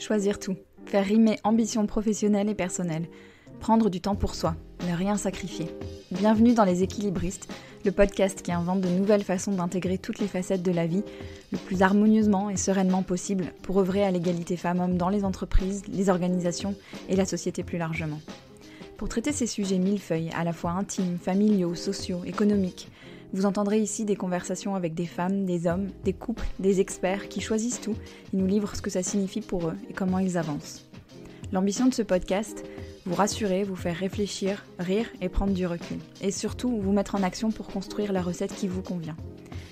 Choisir tout, faire rimer ambition professionnelle et personnelle, prendre du temps pour soi, ne rien sacrifier. Bienvenue dans Les Équilibristes, le podcast qui invente de nouvelles façons d'intégrer toutes les facettes de la vie le plus harmonieusement et sereinement possible pour œuvrer à l'égalité femmes-hommes dans les entreprises, les organisations et la société plus largement. Pour traiter ces sujets millefeuilles, à la fois intimes, familiaux, sociaux, économiques, vous entendrez ici des conversations avec des femmes, des hommes, des couples, des experts qui choisissent tout et nous livrent ce que ça signifie pour eux et comment ils avancent. L'ambition de ce podcast, vous rassurer, vous faire réfléchir, rire et prendre du recul. Et surtout, vous mettre en action pour construire la recette qui vous convient.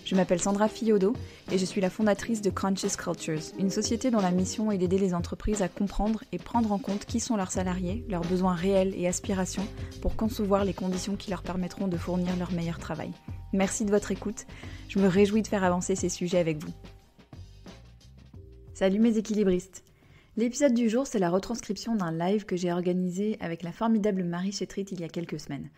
Je m'appelle Sandra Fiodo et je suis la fondatrice de Conscious Cultures, une société dont la mission est d'aider les entreprises à comprendre et prendre en compte qui sont leurs salariés, leurs besoins réels et aspirations pour concevoir les conditions qui leur permettront de fournir leur meilleur travail. Merci de votre écoute, je me réjouis de faire avancer ces sujets avec vous. Salut mes équilibristes. L'épisode du jour, c'est la retranscription d'un live que j'ai organisé avec la formidable Marie Chetrit il y a quelques semaines.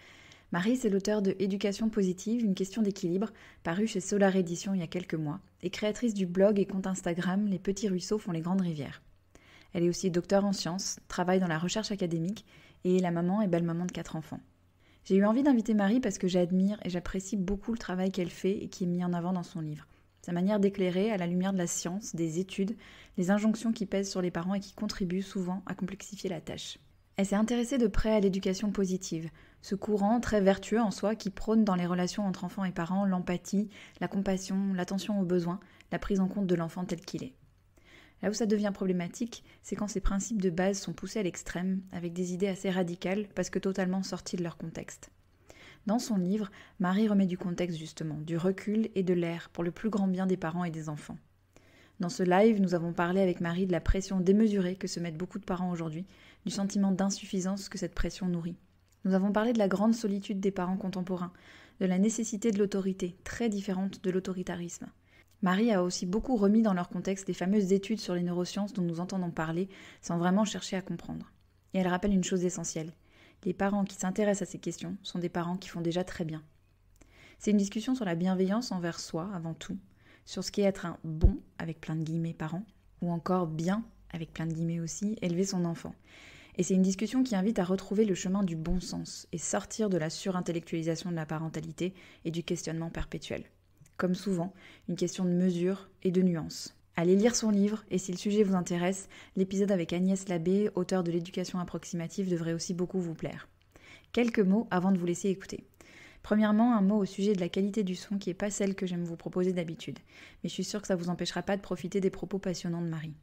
Marie, c'est l'auteure de Éducation positive, une question d'équilibre, paru chez Solar Édition il y a quelques mois, et créatrice du blog et compte Instagram Les petits ruisseaux font les grandes rivières. Elle est aussi docteure en sciences, travaille dans la recherche académique et est la maman et belle-maman de 4 enfants. J'ai eu envie d'inviter Marie parce que j'admire et j'apprécie beaucoup le travail qu'elle fait et qui est mis en avant dans son livre. Sa manière d'éclairer, à la lumière de la science, des études, les injonctions qui pèsent sur les parents et qui contribuent souvent à complexifier la tâche. Elle s'est intéressée de près à l'éducation positive, ce courant très vertueux en soi qui prône dans les relations entre enfants et parents l'empathie, la compassion, l'attention aux besoins, la prise en compte de l'enfant tel qu'il est. Là où ça devient problématique, c'est quand ces principes de base sont poussés à l'extrême, avec des idées assez radicales, parce que totalement sorties de leur contexte. Dans son livre, Marie remet du contexte justement, du recul et de l'air pour le plus grand bien des parents et des enfants. Dans ce live, nous avons parlé avec Marie de la pression démesurée que se mettent beaucoup de parents aujourd'hui, du sentiment d'insuffisance que cette pression nourrit. Nous avons parlé de la grande solitude des parents contemporains, de la nécessité de l'autorité, très différente de l'autoritarisme. Marie a aussi beaucoup remis dans leur contexte les fameuses études sur les neurosciences dont nous entendons parler sans vraiment chercher à comprendre. Et elle rappelle une chose essentielle. Les parents qui s'intéressent à ces questions sont des parents qui font déjà très bien. C'est une discussion sur la bienveillance envers soi avant tout, sur ce qu'est être un bon, avec plein de guillemets, parent, ou encore bien, avec plein de guillemets aussi, élever son enfant. Et c'est une discussion qui invite à retrouver le chemin du bon sens et sortir de la surintellectualisation de la parentalité et du questionnement perpétuel. Comme souvent, une question de mesure et de nuance. Allez lire son livre, et si le sujet vous intéresse, l'épisode avec Agnès Labbé, auteure de l'éducation approximative, devrait aussi beaucoup vous plaire. Quelques mots avant de vous laisser écouter. Premièrement, un mot au sujet de la qualité du son qui n'est pas celle que j'aime vous proposer d'habitude, mais je suis sûre que ça ne vous empêchera pas de profiter des propos passionnants de Marie.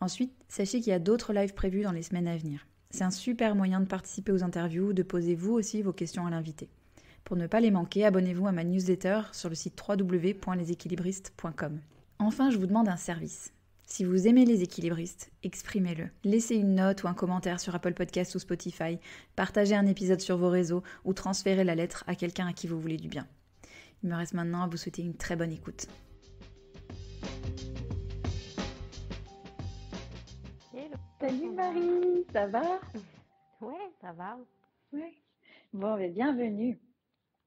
Ensuite, sachez qu'il y a d'autres lives prévus dans les semaines à venir. C'est un super moyen de participer aux interviews, de poser vous aussi vos questions à l'invité. Pour ne pas les manquer, abonnez-vous à ma newsletter sur le site www.leséquilibristes.com. Enfin, je vous demande un service. Si vous aimez les équilibristes, exprimez-le. Laissez une note ou un commentaire sur Apple Podcasts ou Spotify, partagez un épisode sur vos réseaux ou transférez la lettre à quelqu'un à qui vous voulez du bien. Il me reste maintenant à vous souhaiter une très bonne écoute. Hello. Salut Marie, ça va? Ouais, ça va. Oui. Bon, mais bienvenue.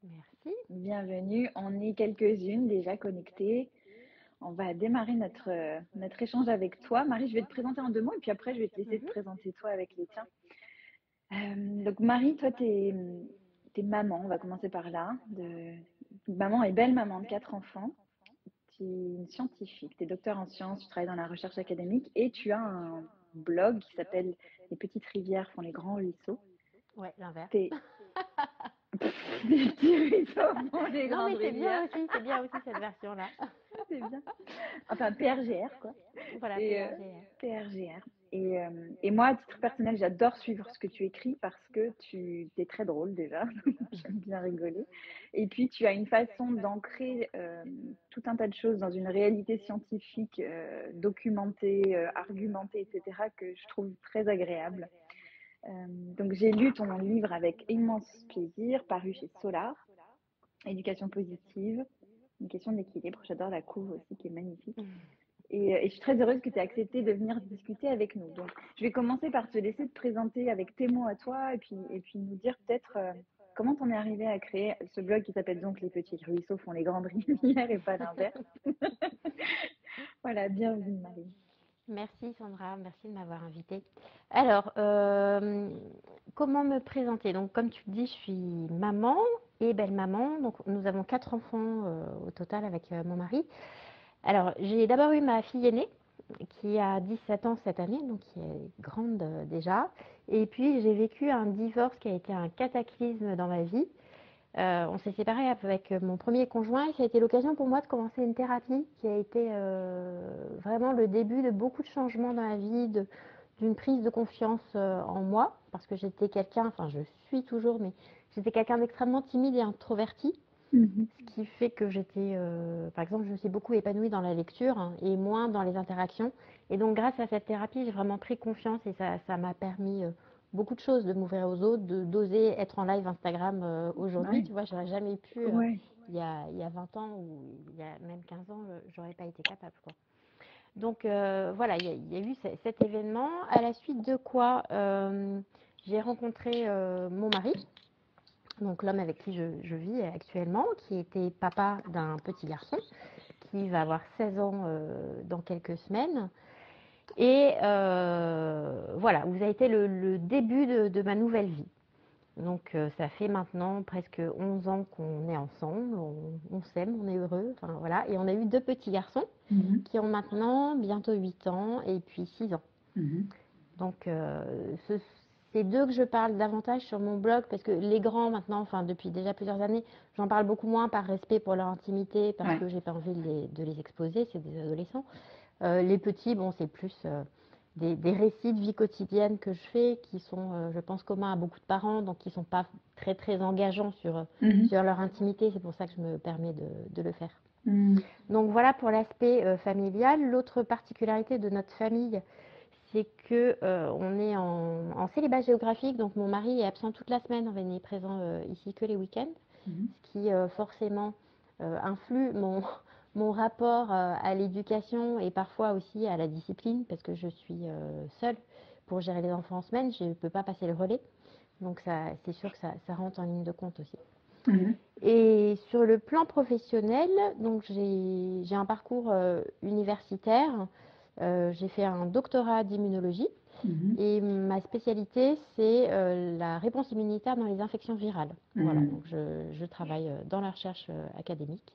Merci. Bienvenue. On est quelques-unes déjà connectées. On va démarrer notre échange avec toi. Marie, je vais te présenter en 2 mots et puis après, je vais te laisser te présenter toi avec les tiens. Donc Marie, toi, t'es maman, on va commencer par là. Maman et belle maman de 4 enfants. Tu es une scientifique, tu es docteur en sciences, tu travailles dans la recherche académique et tu as un blog qui s'appelle Les petites rivières font les grands ruisseaux. Ouais, l'inverse. Les petits ruisseaux font les Non, grandes mais rivières. c'est bien aussi cette version-là. C'est bien. Enfin, PRGR, quoi. Voilà, Et, PRGR. PRGR. Et moi, à titre personnel, j'adore suivre ce que tu écris parce que tu es très drôle déjà. J'aime bien rigoler. Et puis, tu as une façon d'ancrer tout un tas de choses dans une réalité scientifique documentée, argumentée, etc., que je trouve très agréable. Donc, j'ai lu ton livre avec immense plaisir, paru chez Solar, Éducation positive, une question d'équilibre. J'adore la couve aussi qui est magnifique. Et je suis très heureuse que tu aies accepté de venir discuter avec nous. Donc, je vais commencer par te laisser te présenter avec tes mots à toi et puis nous dire peut-être comment t'en es arrivé à créer ce blog qui s'appelle donc Les petits ruisseaux font les grandes rivières et pas l'inverse. Voilà, bienvenue Marie. Merci Sandra, merci de m'avoir invitée. Alors, comment me présenter? Donc, comme tu le dis, je suis maman et belle-maman. Donc, nous avons 4 enfants au total avec mon mari. Alors, j'ai d'abord eu ma fille aînée qui a 17 ans cette année, donc qui est grande déjà. Et puis, j'ai vécu un divorce qui a été un cataclysme dans ma vie. On s'est séparés avec mon premier conjoint et ça a été l'occasion pour moi de commencer une thérapie qui a été vraiment le début de beaucoup de changements dans la vie, d'une prise de confiance en moi, parce que j'étais quelqu'un, enfin je suis toujours, mais j'étais quelqu'un d'extrêmement timide et introverti, Mhm. ce qui fait que j'étais, par exemple, je me suis beaucoup épanouie dans la lecture hein, et moins dans les interactions. Et donc grâce à cette thérapie, j'ai vraiment pris confiance et ça m'a permis beaucoup de choses, de m'ouvrir aux autres, d'oser être en live Instagram aujourd'hui. Ouais, Tu vois, j'aurais jamais pu ouais. il y a 20 ans ou il y a même 15 ans, j'aurais pas été capable, quoi. Donc voilà, il y a eu cet événement, à la suite de quoi j'ai rencontré mon mari, donc l'homme avec qui je vis actuellement, qui était papa d'un petit garçon qui va avoir 16 ans dans quelques semaines. Et voilà, vous avez été le début de ma nouvelle vie. Donc ça fait maintenant presque 11 ans qu'on est ensemble, on s'aime, on est heureux, enfin voilà. Et on a eu 2 petits garçons Mhm. qui ont maintenant bientôt 8 ans et puis 6 ans. Mhm. Donc c'est d'eux que je parle davantage sur mon blog parce que les grands maintenant, enfin depuis déjà plusieurs années, j'en parle beaucoup moins par respect pour leur intimité parce Ouais. que j'ai pas envie de les exposer, c'est des adolescents. Les petits, bon, c'est plus des récits de vie quotidienne que je fais qui sont, je pense, communs à beaucoup de parents, donc qui ne sont pas très très engageants Mhm. sur leur intimité. C'est pour ça que je me permets de le faire. Mhm. Donc voilà pour l'aspect familial. L'autre particularité de notre famille, c'est que on est en célibat géographique. Donc mon mari est absent toute la semaine, on n'est présent ici que les week-ends, Mhm. ce qui forcément influe mon rapport à l'éducation et parfois aussi à la discipline, parce que je suis seule pour gérer les enfants en semaine, je ne peux pas passer le relais. Donc ça, c'est sûr que ça rentre en ligne de compte aussi. Mhm. Et sur le plan professionnel, donc j'ai un parcours universitaire. J'ai fait un doctorat d'immunologie Mhm. et ma spécialité, c'est la réponse immunitaire dans les infections virales. Voilà, Mhm. donc je travaille dans la recherche académique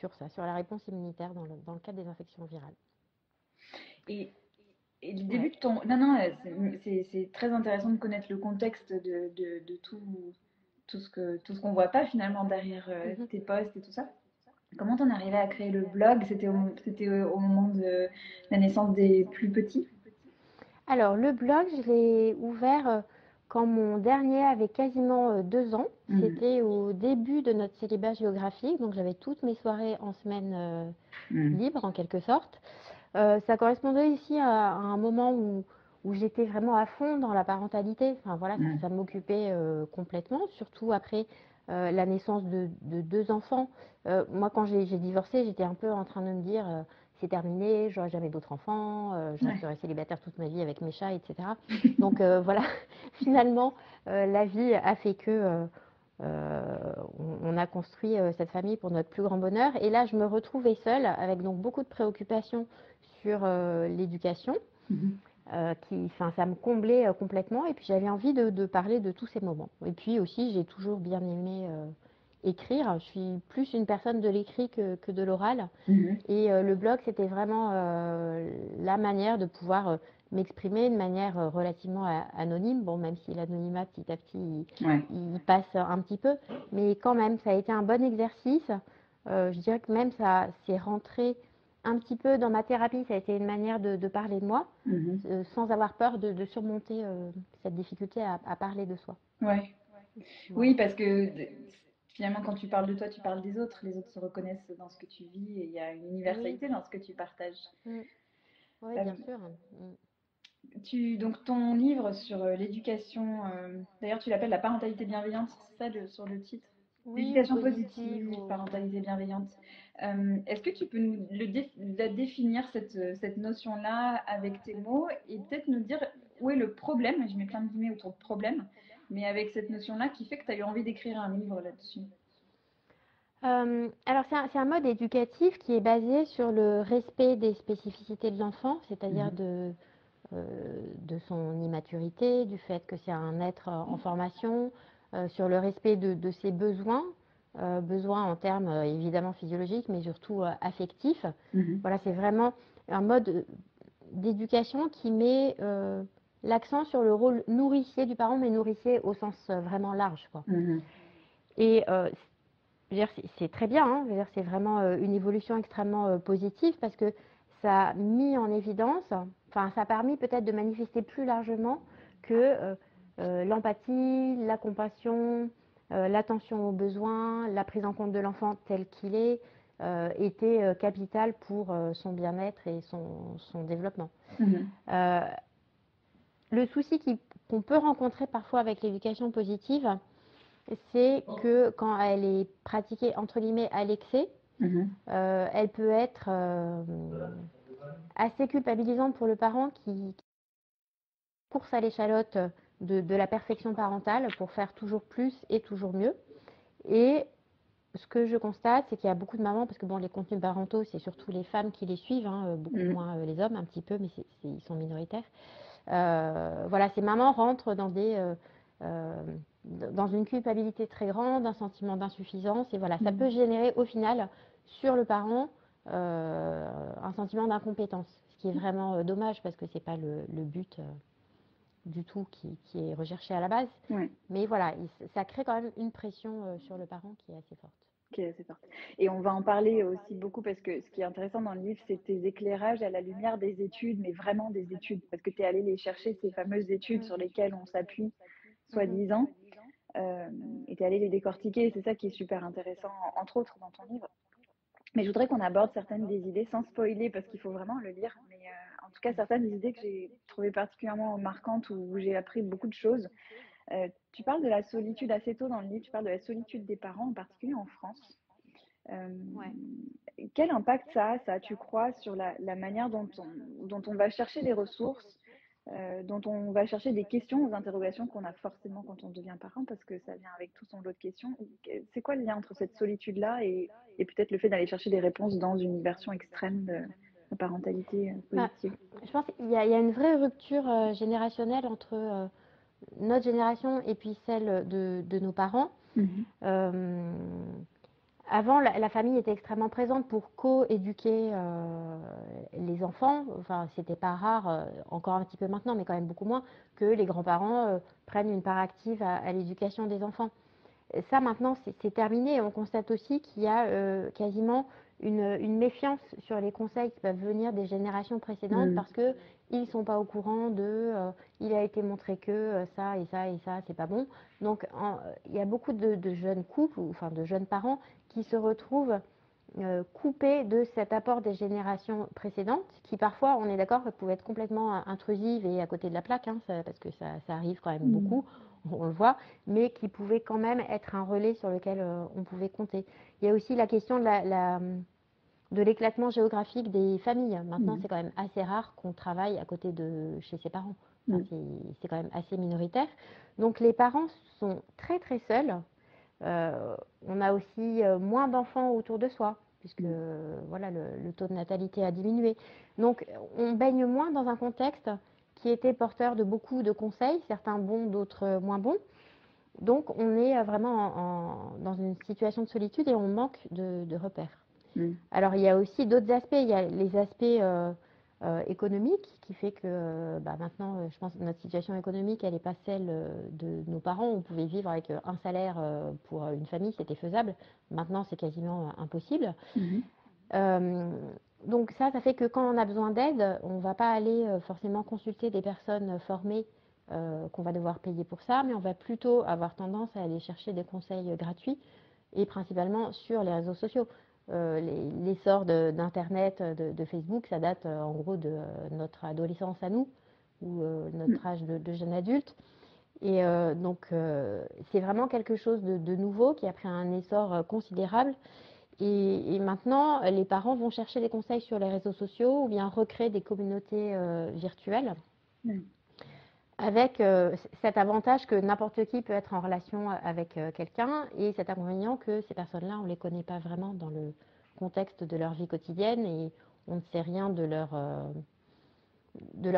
sur ça, sur la réponse immunitaire dans le cadre des infections virales. Et, et le Ouais. début de ton... Non, non, c'est très intéressant de connaître le contexte de tout ce qu'on voit pas finalement derrière Mhm. tes posts et tout ça. Comment t'en es arrivé à créer le blog? C'était au moment de la naissance des plus petits? Alors, le blog, je l'ai ouvert quand mon dernier avait quasiment 2 ans. Mhm. C'était au début de notre célibat géographique, donc j'avais toutes mes soirées en semaine Mhm. libres en quelque sorte. Ça correspondait ici à un moment où j'étais vraiment à fond dans la parentalité. Enfin voilà, Mhm. ça m'occupait complètement, surtout après la naissance de 2 enfants. Moi, quand j'ai divorcé, j'étais un peu en train de me dire c'est terminé, j'aurai jamais d'autres enfants, je Ouais. resterai célibataire toute ma vie avec mes chats, etc. Donc voilà, finalement, la vie a fait que on a construit cette famille pour notre plus grand bonheur. Et là, je me retrouvais seule avec donc beaucoup de préoccupations sur l'éducation, Mhm. enfin, ça me comblait complètement. Et puis j'avais envie de parler de tous ces moments. Et puis aussi, j'ai toujours bien aimé écrire. Je suis plus une personne de l'écrit que de l'oral. Mhm. Et le blog, c'était vraiment la manière de pouvoir m'exprimer de manière relativement anonyme. Bon, même si l'anonymat, petit à petit, Ouais. il passe un petit peu. Mais quand même, ça a été un bon exercice. Je dirais que même ça s'est rentré un petit peu dans ma thérapie. Ça a été une manière de parler de moi, Mhm. sans avoir peur de surmonter cette difficulté à parler de soi. Ouais. Oui, Voilà. parce que finalement, quand tu parles de toi, tu parles des autres. Les autres se reconnaissent dans ce que tu vis et il y a une Oui, universalité dans ce que tu partages. mm. Oui, Euh, bien sûr. Mm. donc, ton livre sur l'éducation, d'ailleurs, tu l'appelles la parentalité bienveillante, c'est ça sur le titre? Oui, ou L'éducation positive, positive, ou ouais. parentalité bienveillante. Est-ce que tu peux la définir, cette notion-là, avec tes mots et peut-être nous dire où est le problème, je mets plein de guillemets autour de problème, mais avec cette notion-là qui fait que tu as eu envie d'écrire un livre là-dessus? Alors c'est un mode éducatif qui est basé sur le respect des spécificités de l'enfant, c'est-à-dire de son immaturité, du fait que c'est un être en formation, sur le respect de ses besoins, besoins en termes évidemment physiologiques, mais surtout affectifs. Voilà, c'est vraiment un mode d'éducation qui met l'accent sur le rôle nourricier du parent, mais nourricier au sens vraiment large, quoi. Et je veux dire, c'est très bien, hein. Je veux dire, c'est vraiment une évolution extrêmement positive parce que ça a mis en évidence, enfin, ça a permis peut-être de manifester plus largement que l'empathie, la compassion, l'attention aux besoins, la prise en compte de l'enfant tel qu'il est, était capitale pour son bien-être et son développement. Euh, le souci qu'on peut rencontrer parfois avec l'éducation positive, c'est que quand elle est pratiquée entre guillemets à l'excès, elle peut être assez culpabilisante pour le parent qui course à l'échalote de la perfection parentale pour faire toujours plus et toujours mieux. Et ce que je constate, c'est qu'il y a beaucoup de mamans, parce que bon, les contenus parentaux, c'est surtout les femmes qui les suivent, hein, beaucoup moins les hommes, un petit peu, mais ils sont minoritaires. Voilà, ces mamans rentrent dans une culpabilité très grande, un sentiment d'insuffisance, et voilà, ça peut générer au final sur le parent un sentiment d'incompétence, ce qui est vraiment dommage parce que c'est pas le but du tout qui est recherché à la base. Mais voilà, ça crée quand même une pression sur le parent qui est assez forte. Qui est assez forte. Et on va en parler aussi beaucoup parce que ce qui est intéressant dans le livre, c'est tes éclairages à la lumière des études, mais vraiment des études, parce que tu es allé les chercher, ces fameuses études sur lesquelles on s'appuie, soi-disant, et tu es allé les décortiquer, c'est ça qui est super intéressant, entre autres dans ton livre. Mais je voudrais qu'on aborde certaines des idées sans spoiler, parce qu'il faut vraiment le lire, mais en tout cas certaines des idées que j'ai trouvées particulièrement marquantes, où j'ai appris beaucoup de choses. Tu parles de la solitude assez tôt dans le livre, tu parles de la solitude des parents, en particulier en France. Quel impact ça a, tu crois, sur la manière dont on va chercher des ressources, dont on va chercher des questions aux interrogations qu'on a forcément quand on devient parent, parce que ça vient avec tout son lot de questions. C'est quoi le lien entre cette solitude-là et peut-être le fait d'aller chercher des réponses dans une version extrême de parentalité positive? Je pense qu'il y a une vraie rupture générationnelle entre notre génération et puis celle de nos parents. Avant, la famille était extrêmement présente pour co-éduquer les enfants. Enfin, c'était pas rare, encore un petit peu maintenant, mais quand même beaucoup moins, que les grands-parents prennent une part active à l'éducation des enfants. Ça, maintenant, c'est terminé. On constate aussi qu'il y a quasiment une méfiance sur les conseils qui peuvent venir des générations précédentes parce qu'ils ne sont pas au courant il a été montré que ça et ça et ça, c'est pas bon. Donc, il y a beaucoup de jeunes couples, enfin de jeunes parents, qui se retrouvent coupés de cet apport des générations précédentes, qui parfois, on est d'accord, pouvaient être complètement intrusives et à côté de la plaque, hein, parce que ça arrive quand même beaucoup, on le voit, mais qui pouvaient quand même être un relais sur lequel on pouvait compter. Il y a aussi la question de l'éclatement géographique des familles. Maintenant, c'est quand même assez rare qu'on travaille à côté de chez ses parents. Enfin, c'est quand même assez minoritaire. Donc les parents sont très très seuls. On a aussi moins d'enfants autour de soi, puisque voilà, le taux de natalité a diminué. Donc on baigne moins dans un contexte qui était porteur de beaucoup de conseils, certains bons, d'autres moins bons. Donc on est vraiment dans une situation de solitude et on manque de repères. Alors il y a aussi d'autres aspects, il y a les aspects économiques qui fait que maintenant je pense que notre situation économique elle n'est pas celle de nos parents. On pouvait vivre avec un salaire pour une famille, c'était faisable. Maintenant c'est quasiment impossible. Donc ça fait que quand on a besoin d'aide, on ne va pas aller forcément consulter des personnes formées qu'on va devoir payer pour ça, mais on va plutôt avoir tendance à aller chercher des conseils gratuits et principalement sur les réseaux sociaux. L'essor d'Internet, de Facebook, ça date en gros de notre adolescence à nous, ou notre âge de jeune adulte. Et donc c'est vraiment quelque chose de nouveau qui a pris un essor considérable. Et maintenant, les parents vont chercher des conseils sur les réseaux sociaux ou bien recréer des communautés virtuelles. avec cet avantage que n'importe qui peut être en relation avec quelqu'un et cet inconvénient que ces personnes-là, on ne les connaît pas vraiment dans le contexte de leur vie quotidienne et on ne sait rien de leurs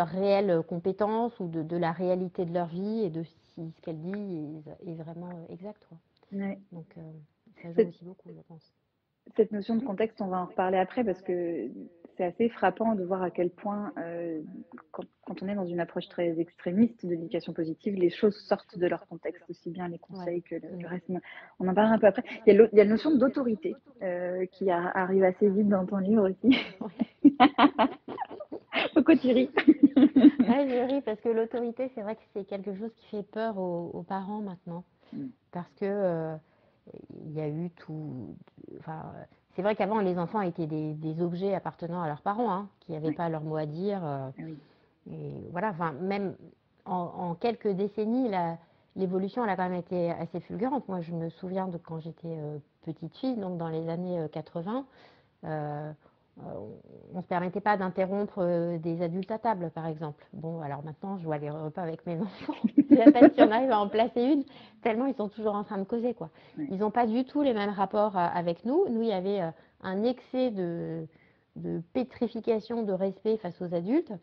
réelles compétences ou de la réalité de leur vie et de si ce qu'elle dit est vraiment exact, quoi. Ouais. Donc ça joue Cette, aussi beaucoup, je pense. cette notion de contexte, on va en reparler après parce que c'est assez frappant de voir à quel point, quand on est dans une approche très extrémiste de l'éducation positive, les choses sortent de leur contexte, aussi bien les Ouais. conseils que le reste. On en parlera un peu après. Il y a la notion d'autorité qui arrive assez vite dans ton livre aussi. Pourquoi tu ris? Ouais, je ris parce que l'autorité, c'est vrai que c'est quelque chose qui fait peur aux parents maintenant. Parce que il y a eu tout. Enfin, c'est vrai qu'avant, les enfants étaient des objets appartenant à leurs parents, hein, qui n'avaient Oui. pas leur mot à dire. Oui. Et voilà, enfin, même en quelques décennies, l'évolution elle a quand même été assez fulgurante. Moi, je me souviens de quand j'étais petite fille, donc dans les années 80. euh, on ne se permettait pas d'interrompre des adultes à table, par exemple. Bon, alors maintenant, je vois les repas avec mes enfants. Je sais même pas si on arrive à en placer une, tellement ils sont toujours en train de causer, quoi. Oui. Ils n'ont pas du tout les mêmes rapports avec nous. Nous, il y avait un excès de pétrification de respect face aux adultes,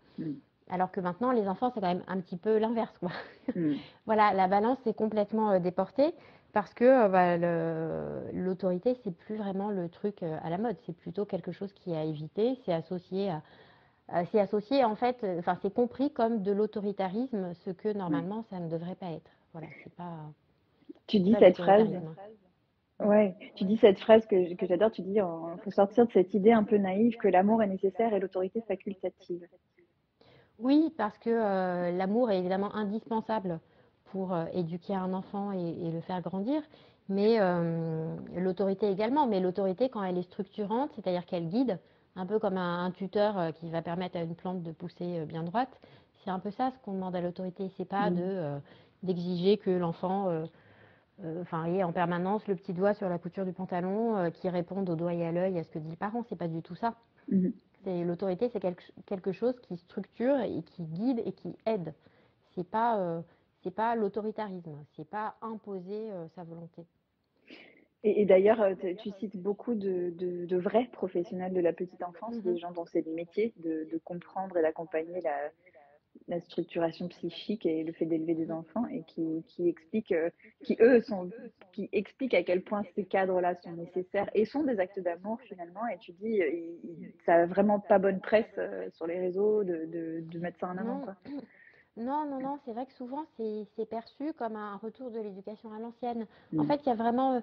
alors que maintenant, les enfants, c'est quand même un petit peu l'inverse, quoi. Voilà, la balance est complètement déportée. Parce que l'autorité, c'est plus vraiment le truc à la mode. C'est plutôt quelque chose qui est à éviter. C'est associé en fait, enfin, c'est compris comme de l'autoritarisme, ce que normalement ça ne devrait pas être. Voilà, Tu c'est dis pas cette phrase. l'autoritarisme. Ouais, tu dis cette phrase que j'adore. Tu dis, il faut sortir de cette idée un peu naïve que l'amour est nécessaire et l'autorité facultative. Oui, parce que l'amour est évidemment indispensable pour éduquer un enfant et le faire grandir, mais l'autorité également. Mais l'autorité, quand elle est structurante, c'est-à-dire qu'elle guide, un peu comme un tuteur qui va permettre à une plante de pousser bien droite, c'est un peu ça ce qu'on demande à l'autorité. C'est pas d'exiger que l'enfant ait en permanence le petit doigt sur la couture du pantalon, qui réponde au doigt et à l'œil à ce que dit le parent. C'est pas du tout ça. L'autorité, c'est quelque chose qui structure et qui guide et qui aide. C'est pas l'autoritarisme, c'est pas imposer sa volonté. Et d'ailleurs, tu cites beaucoup de vrais professionnels de la petite enfance, des gens dont c'est le métier de comprendre et d'accompagner la structuration psychique et le fait d'élever des enfants et qui expliquent, qui expliquent à quel point ces cadres-là sont nécessaires et sont des actes d'amour finalement. Et tu dis, ça a vraiment pas bonne presse sur les réseaux de mettre ça en avant, Non, quoi. non, c'est vrai que souvent c'est perçu comme un retour de l'éducation à l'ancienne. En fait, il y a vraiment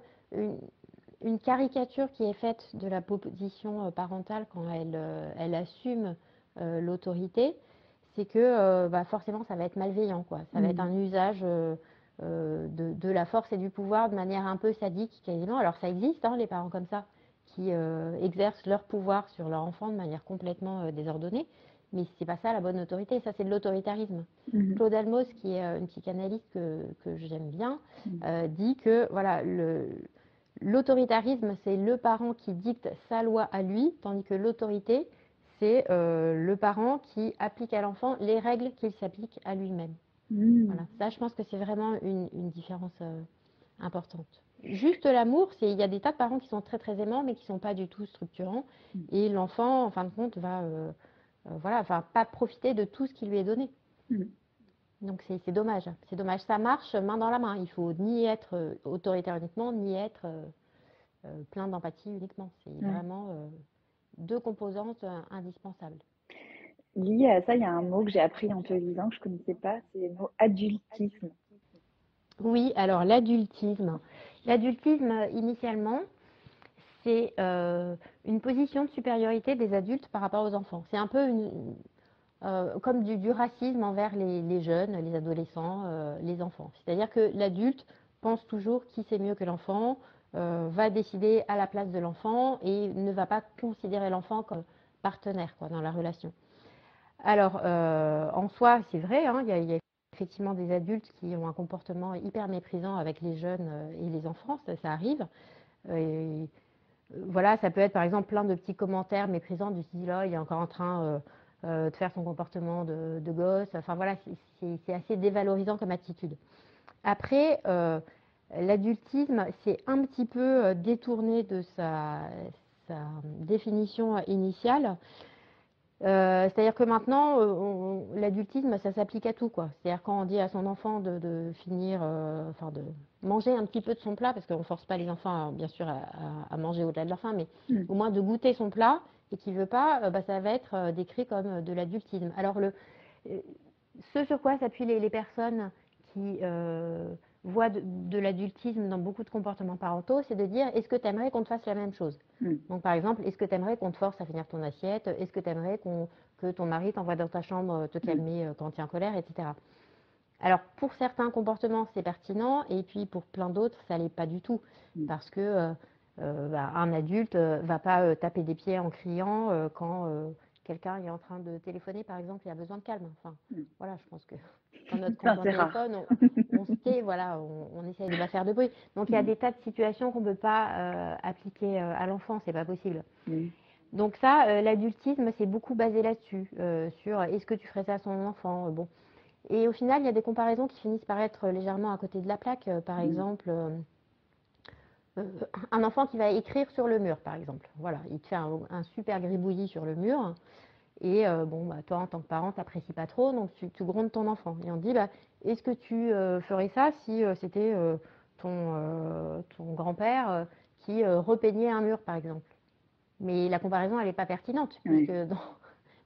une caricature qui est faite de la position parentale quand elle assume l'autorité. C'est que forcément ça va être malveillant, quoi. Ça va être un usage de la force et du pouvoir de manière un peu sadique, quasiment. Alors ça existe, hein, les parents comme ça, qui exercent leur pouvoir sur leur enfant de manière complètement désordonnée. Mais c'est pas ça la bonne autorité, ça c'est de l'autoritarisme. Claude Almos, qui est une psychanalyste que j'aime bien, dit que voilà, l'autoritarisme c'est le parent qui dicte sa loi à lui, tandis que l'autorité c'est le parent qui applique à l'enfant les règles qu'il s'applique à lui-même. Voilà, ça je pense que c'est vraiment une différence importante. Juste l'amour, il y a des tas de parents qui sont très très aimants mais qui ne sont pas du tout structurants et l'enfant en fin de compte va pas profiter de tout ce qui lui est donné. Donc c'est dommage, c'est dommage. Ça marche main dans la main. Il faut ni être autoritaire uniquement, ni être plein d'empathie uniquement. C'est vraiment deux composantes indispensables. Lié à ça, il y a un mot que j'ai appris en te lisant, que je ne connaissais pas, c'est le mot adultisme. Oui, alors l'adultisme. L'adultisme, initialement, c'est une position de supériorité des adultes par rapport aux enfants. C'est un peu comme du racisme envers les jeunes, les adolescents, les enfants. C'est-à-dire que l'adulte pense toujours qui sait mieux que l'enfant, va décider à la place de l'enfant et ne va pas considérer l'enfant comme partenaire, quoi, dans la relation. Alors, en soi, c'est vrai, hein, il y a effectivement des adultes qui ont un comportement hyper méprisant avec les jeunes et les enfants, ça arrive. Voilà, ça peut être par exemple plein de petits commentaires méprisants du style là, il est encore en train de faire son comportement de gosse. Enfin voilà, c'est assez dévalorisant comme attitude. Après, l'adultisme, c'est un petit peu détourné de sa définition initiale. C'est-à-dire que maintenant, l'adultisme, ça s'applique à tout, quoi. C'est-à-dire quand on dit à son enfant de finir, enfin de manger un petit peu de son plat, parce qu'on ne force pas les enfants, bien sûr, à manger au-delà de leur faim, mais au moins de goûter son plat et qu'il ne veut pas, ça va être décrit comme de l'adultisme. Alors, ce sur quoi s'appuient les personnes qui voient de l'adultisme dans beaucoup de comportements parentaux, c'est de dire, est-ce que tu aimerais qu'on te fasse la même chose? Donc, par exemple, est-ce que tu aimerais qu'on te force à finir ton assiette? Est-ce que tu aimerais que ton mari t'envoie dans ta chambre te calmer quand tu es en colère, etc. Alors, pour certains comportements, c'est pertinent, et puis pour plein d'autres, ça l'est pas du tout. Parce que un adulte va pas taper des pieds en criant quand quelqu'un est en train de téléphoner, par exemple, et a besoin de calme. Enfin, voilà, je pense que quand notre Enfin, conjoint c'est rare. téléphone, on se tait, voilà, on essaye de ne pas faire de bruit. Donc, il y a des tas de situations qu'on ne peut pas appliquer à l'enfant, c'est pas possible. Donc ça, l'adultisme, c'est beaucoup basé là-dessus, sur est-ce que tu ferais ça à son enfant? Bon. Et au final, il y a des comparaisons qui finissent par être légèrement à côté de la plaque. Par exemple, un enfant qui va écrire sur le mur, par exemple. Voilà, il te fait un super gribouillis sur le mur. Et bon, bah, toi, en tant que parent, tu n'apprécies pas trop, donc tu grondes ton enfant. Et on te dit, bah, est-ce que tu ferais ça si c'était ton grand-père qui repeignait un mur, par exemple? Mais la comparaison, elle n'est pas pertinente, puisque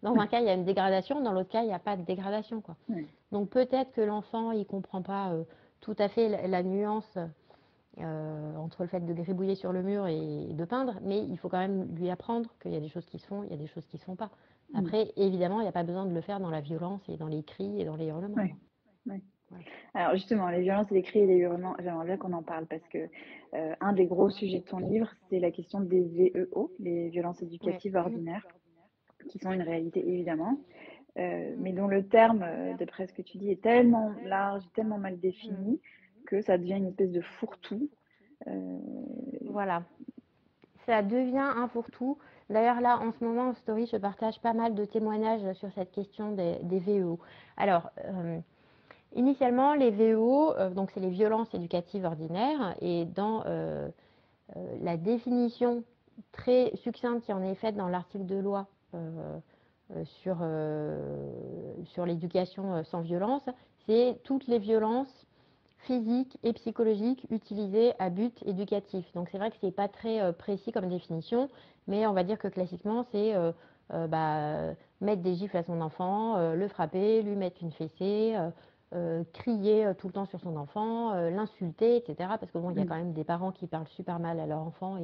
dans un cas, il y a une dégradation, dans l'autre cas, il n'y a pas de dégradation, quoi. Donc peut-être que l'enfant, il ne comprend pas tout à fait la nuance entre le fait de gribouiller sur le mur et de peindre, mais il faut quand même lui apprendre qu'il y a des choses qui se font, il y a des choses qui ne se font pas. Après, évidemment, il n'y a pas besoin de le faire dans la violence et dans les cris et dans les hurlements. Voilà. Alors justement, les violences et les cris et les hurlements, j'aimerais bien qu'on en parle parce que un des gros sujets de ton livre, c'est la question des VEO, les violences éducatives ordinaires, qui sont une réalité évidemment, mais dont le terme, d'après ce que tu dis, est tellement large, tellement mal défini, que ça devient une espèce de fourre-tout. Voilà, ça devient un fourre-tout. D'ailleurs là, en ce moment, en story, je partage pas mal de témoignages sur cette question des VEO. Alors, initialement, les VEO, donc c'est les violences éducatives ordinaires, et dans la définition très succincte qui en est faite dans l'article de loi sur l'éducation sans violence, c'est toutes les violences physiques et psychologiques utilisées à but éducatif. Donc c'est vrai que ce n'est pas très précis comme définition, mais on va dire que classiquement c'est mettre des gifles à son enfant, le frapper, lui mettre une fessée, crier tout le temps sur son enfant, l'insulter, etc. Parce que bon, il y a quand même des parents qui parlent super mal à leur enfant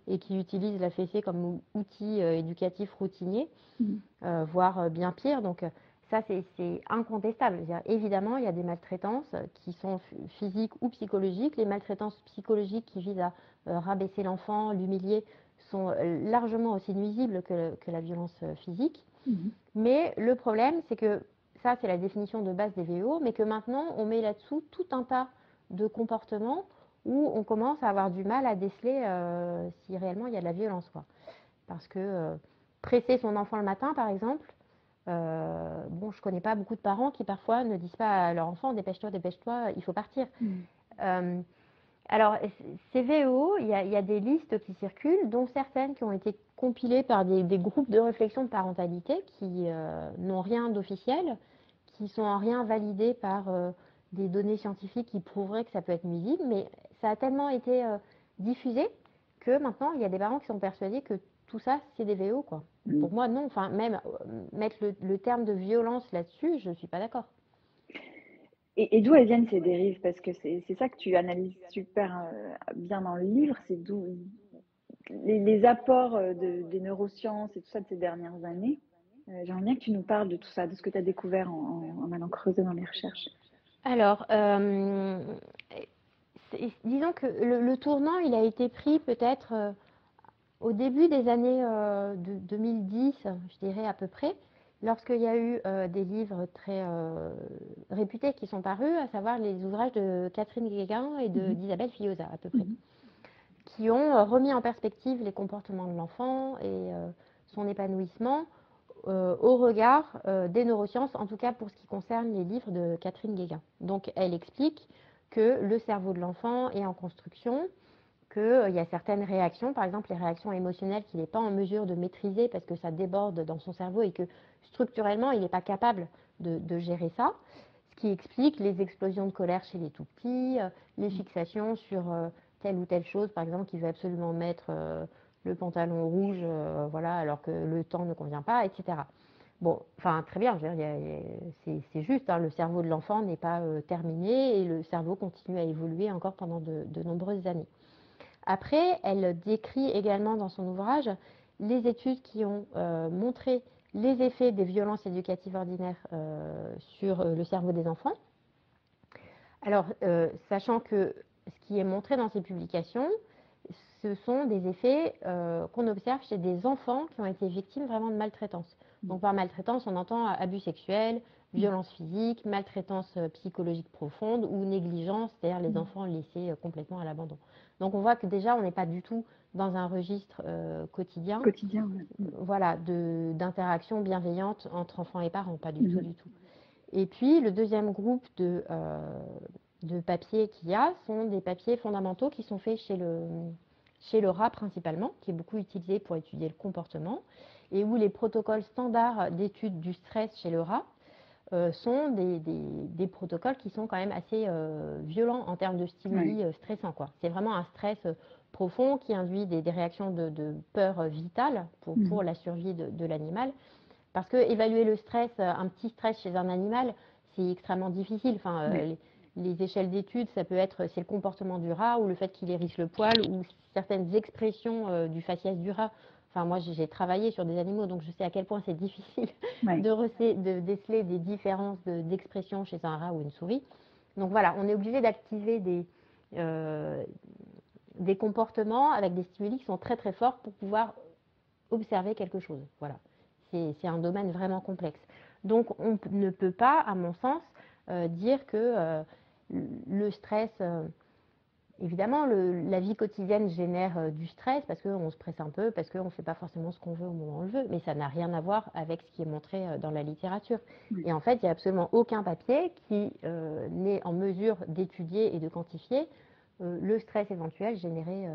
et qui utilisent la fessée comme outil éducatif routinier, voire bien pire. Donc ça, c'est incontestable. Évidemment, il y a des maltraitances qui sont physiques ou psychologiques. Les maltraitances psychologiques qui visent à rabaisser l'enfant, l'humilier, sont largement aussi nuisibles que la violence physique. Mais le problème, c'est que ça, c'est la définition de base des VO, mais que maintenant, on met là-dessous tout un tas de comportements où on commence à avoir du mal à déceler si réellement il y a de la violence, quoi. Parce que presser son enfant le matin, par exemple, bon, je connais pas beaucoup de parents qui parfois ne disent pas à leur enfant dépêche-toi, dépêche-toi, il faut partir. Alors, ces VO, il y a des listes qui circulent, dont certaines qui ont été compilées par des groupes de réflexion de parentalité qui n'ont rien d'officiel, qui sont en rien validées par des données scientifiques qui prouveraient que ça peut être nuisible, mais ça a tellement été diffusé que maintenant, il y a des parents qui sont persuadés que tout ça, c'est des VO, quoi. Pour moi, non. Enfin, même mettre le terme de violence là-dessus, je ne suis pas d'accord. Et d'où elles viennent ces dérives? Parce que c'est ça que tu analyses super bien dans le livre, c'est d'où les apports des neurosciences et tout ça de ces dernières années. J'aimerais bien que tu nous parles de tout ça, de ce que tu as découvert en allant creuser dans les recherches. Alors, disons que le tournant, il a été pris peut-être au début des années 2010, je dirais à peu près, lorsqu'il y a eu des livres très réputés qui sont parus, à savoir les ouvrages de Catherine Guéguin et d'Isabelle Fillosa, à peu près, qui ont remis en perspective les comportements de l'enfant et son épanouissement au regard des neurosciences, en tout cas pour ce qui concerne les livres de Catherine Guéguen. Donc elle explique que le cerveau de l'enfant est en construction, qu'il y a certaines réactions, par exemple les réactions émotionnelles qu'il n'est pas en mesure de maîtriser parce que ça déborde dans son cerveau et que structurellement il n'est pas capable de gérer ça, ce qui explique les explosions de colère chez les tout petits, les fixations sur telle ou telle chose, par exemple qu'il veut absolument mettre le pantalon rouge, voilà, alors que le temps ne convient pas, etc. Bon, enfin très bien, c'est juste, hein, le cerveau de l'enfant n'est pas terminé et le cerveau continue à évoluer encore pendant de nombreuses années. Après, elle décrit également dans son ouvrage les études qui ont montré les effets des violences éducatives ordinaires sur le cerveau des enfants. Alors, sachant que ce qui est montré dans ces publications, ce sont des effets qu'on observe chez des enfants qui ont été victimes vraiment de maltraitance. Donc par maltraitance, on entend abus sexuels, violence physique, maltraitance psychologique profonde ou négligence, c'est-à-dire les enfants laissés complètement à l'abandon. Donc on voit que déjà, on n'est pas du tout dans un registre quotidien, voilà, d'interaction bienveillante entre enfants et parents, pas du tout, du tout. Et puis le deuxième groupe de papiers qu'il y a sont des papiers fondamentaux qui sont faits chez le rat principalement, qui est beaucoup utilisé pour étudier le comportement, et où les protocoles standards d'étude du stress chez le rat sont des protocoles qui sont quand même assez violents en termes de stimuli stressants, quoi. C'est vraiment un stress profond qui induit des réactions de peur vitale pour la survie de l'animal. Parce que évaluer le stress, un petit stress chez un animal, c'est extrêmement difficile. Enfin, les échelles d'études, ça peut être c'est le comportement du rat ou le fait qu'il hérisse le poil ou certaines expressions du faciès du rat. Enfin, moi, j'ai travaillé sur des animaux, donc je sais à quel point c'est difficile de déceler des différences d'expression chez un rat ou une souris. Donc voilà, on est obligé d'activer des comportements avec des stimuli qui sont très très forts pour pouvoir observer quelque chose. Voilà. C'est un domaine vraiment complexe. Donc on ne peut pas, à mon sens, dire que le stress, évidemment, la vie quotidienne génère du stress parce qu'on se presse un peu, parce qu'on ne fait pas forcément ce qu'on veut au moment où on le veut, mais ça n'a rien à voir avec ce qui est montré dans la littérature. Et en fait, il n'y a absolument aucun papier qui n'est en mesure d'étudier et de quantifier le stress éventuel généré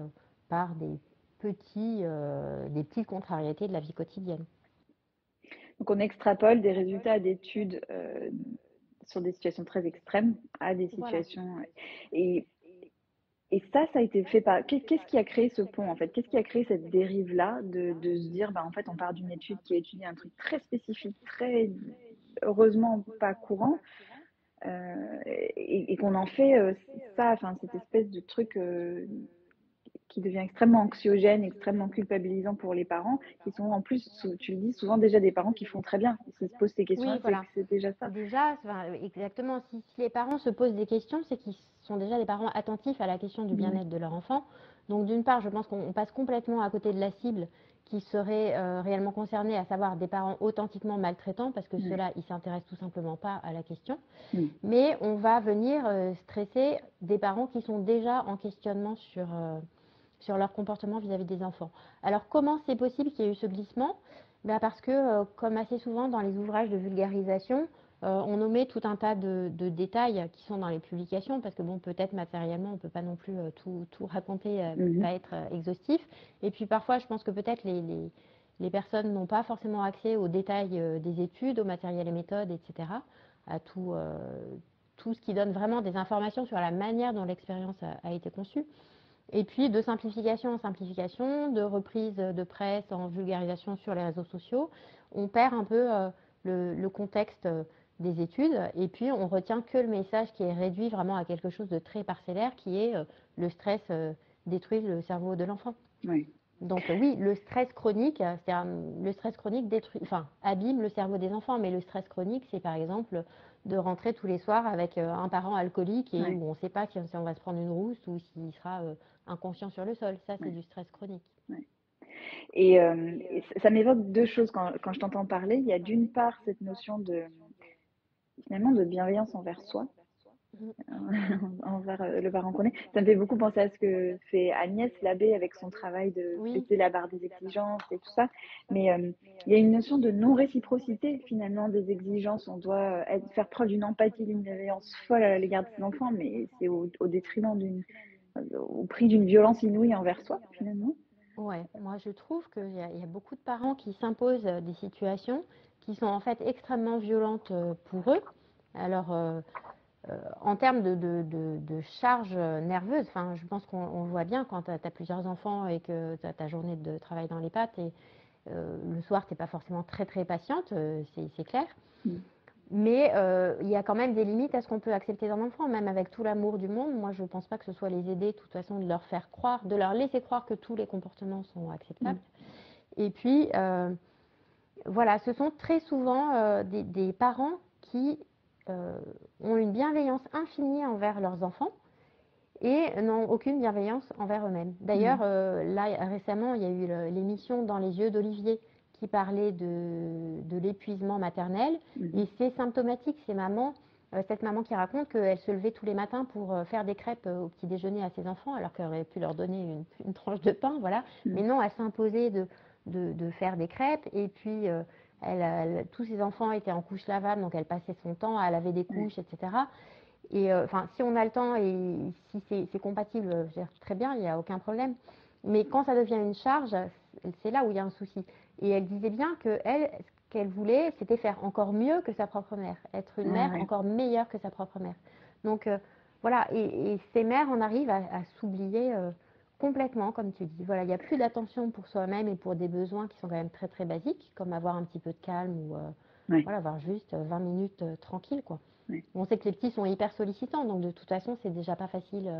par des petites contrariétés de la vie quotidienne. Donc on extrapole des résultats d'études sur des situations très extrêmes à des situations. Voilà. Et ça a été fait par. Qu'est-ce qui a créé ce pont en fait? Qu'est-ce qui a créé cette dérive-là de se dire, en fait, on part d'une étude qui a étudié un truc très spécifique, très heureusement pas courant, et qu'on en fait ça, enfin cette espèce de truc qui devient extrêmement anxiogène, extrêmement culpabilisant pour les parents, qui sont en plus, tu le dis, souvent déjà des parents qui font très bien. S'ils se posent ces questions-là, oui, voilà. C'est déjà ça. Déjà, exactement, si les parents se posent des questions, c'est qu'ils sont déjà des parents attentifs à la question du bien-être de leur enfant. Donc d'une part, je pense qu'on passe complètement à côté de la cible qui serait réellement concernée, à savoir des parents authentiquement maltraitants, parce que ceux-là, ils ne s'intéressent tout simplement pas à la question. Mais on va venir stresser des parents qui sont déjà en questionnement sur leur comportement vis-à-vis des enfants. Alors comment c'est possible qu'il y ait eu ce glissement? Parce que, comme assez souvent dans les ouvrages de vulgarisation, on omet tout un tas de détails qui sont dans les publications, parce que bon, peut-être matériellement, on ne peut pas non plus tout raconter, pas être exhaustif. Et puis parfois, je pense que peut-être les personnes n'ont pas forcément accès aux détails des études, au matériel et méthodes, etc., à tout ce qui donne vraiment des informations sur la manière dont l'expérience a été conçue. Et puis de simplification en simplification, de reprise de presse en vulgarisation sur les réseaux sociaux, on perd un peu le contexte des études et puis on retient que le message qui est réduit vraiment à quelque chose de très parcellaire qui est le stress détruit le cerveau de l'enfant. Oui. Donc oui, le stress chronique, le stress chronique abîme le cerveau des enfants, mais le stress chronique, c'est par exemple de rentrer tous les soirs avec un parent alcoolique et où on ne sait pas si on va se prendre une rousse ou s'il sera inconscient sur le sol. Ça, c'est du stress chronique. Et ça m'évoque deux choses quand je t'entends parler. Il y a d'une part cette notion finalement de bienveillance envers soi. Mhm. envers le parent qu'on est. Ça me fait beaucoup penser à ce que fait Agnès Labbé avec son travail de Oui, baisser la barre des exigences et tout ça. Mais il y a une notion de non-réciprocité finalement des exigences. On doit faire preuve d'une empathie, d'une bienveillance folle à l'égard de ses enfants, mais c'est au détriment au prix d'une violence inouïe envers soi finalement. ouais. Moi, je trouve qu'il y a beaucoup de parents qui s'imposent des situations qui sont en fait extrêmement violentes pour eux. Alors, en termes de charge nerveuse, enfin, je pense qu'on le voit bien quand tu as plusieurs enfants et que tu as ta journée de travail dans les pattes et le soir, tu n'es pas forcément très très patiente, c'est clair. Mm. Mais il y a quand même des limites à ce qu'on peut accepter d'un enfant, même avec tout l'amour du monde. Moi, je ne pense pas que ce soit les aider, de toute façon, de leur faire croire, de leur laisser croire que tous les comportements sont acceptables. Et puis, voilà, ce sont très souvent des parents qui ont une bienveillance infinie envers leurs enfants et n'ont aucune bienveillance envers eux-mêmes. D'ailleurs, là, récemment, il y a eu l'émission Dans les yeux d'Olivier qui parlait de l'épuisement maternel. Et c'est symptomatique, cette maman qui raconte qu'elle se levait tous les matins pour faire des crêpes au petit déjeuner à ses enfants, alors qu'elle aurait pu leur donner une tranche de pain, voilà. Mais non, elle s'imposait de faire des crêpes. Et puis, tous ses enfants étaient en couche lavable, donc elle passait son temps à laver des couches, etc. Et enfin, si on a le temps et si c'est compatible, je veux dire, très bien, il n'y a aucun problème. Mais quand ça devient une charge, c'est là où il y a un souci. Et elle disait bien que elle, ce qu'elle voulait, c'était faire encore mieux que sa propre mère, être une mère Ouais. encore meilleure que sa propre mère. Donc voilà, et ces mères en arrivent à s'oublier complètement, comme tu dis. Voilà, il n'y a plus d'attention pour soi-même et pour des besoins qui sont quand même très très basiques, comme avoir un petit peu de calme ou Ouais. voilà, avoir juste 20 minutes tranquille, quoi. Ouais. On sait que les petits sont hyper sollicitants, donc de toute façon, c'est déjà pas facile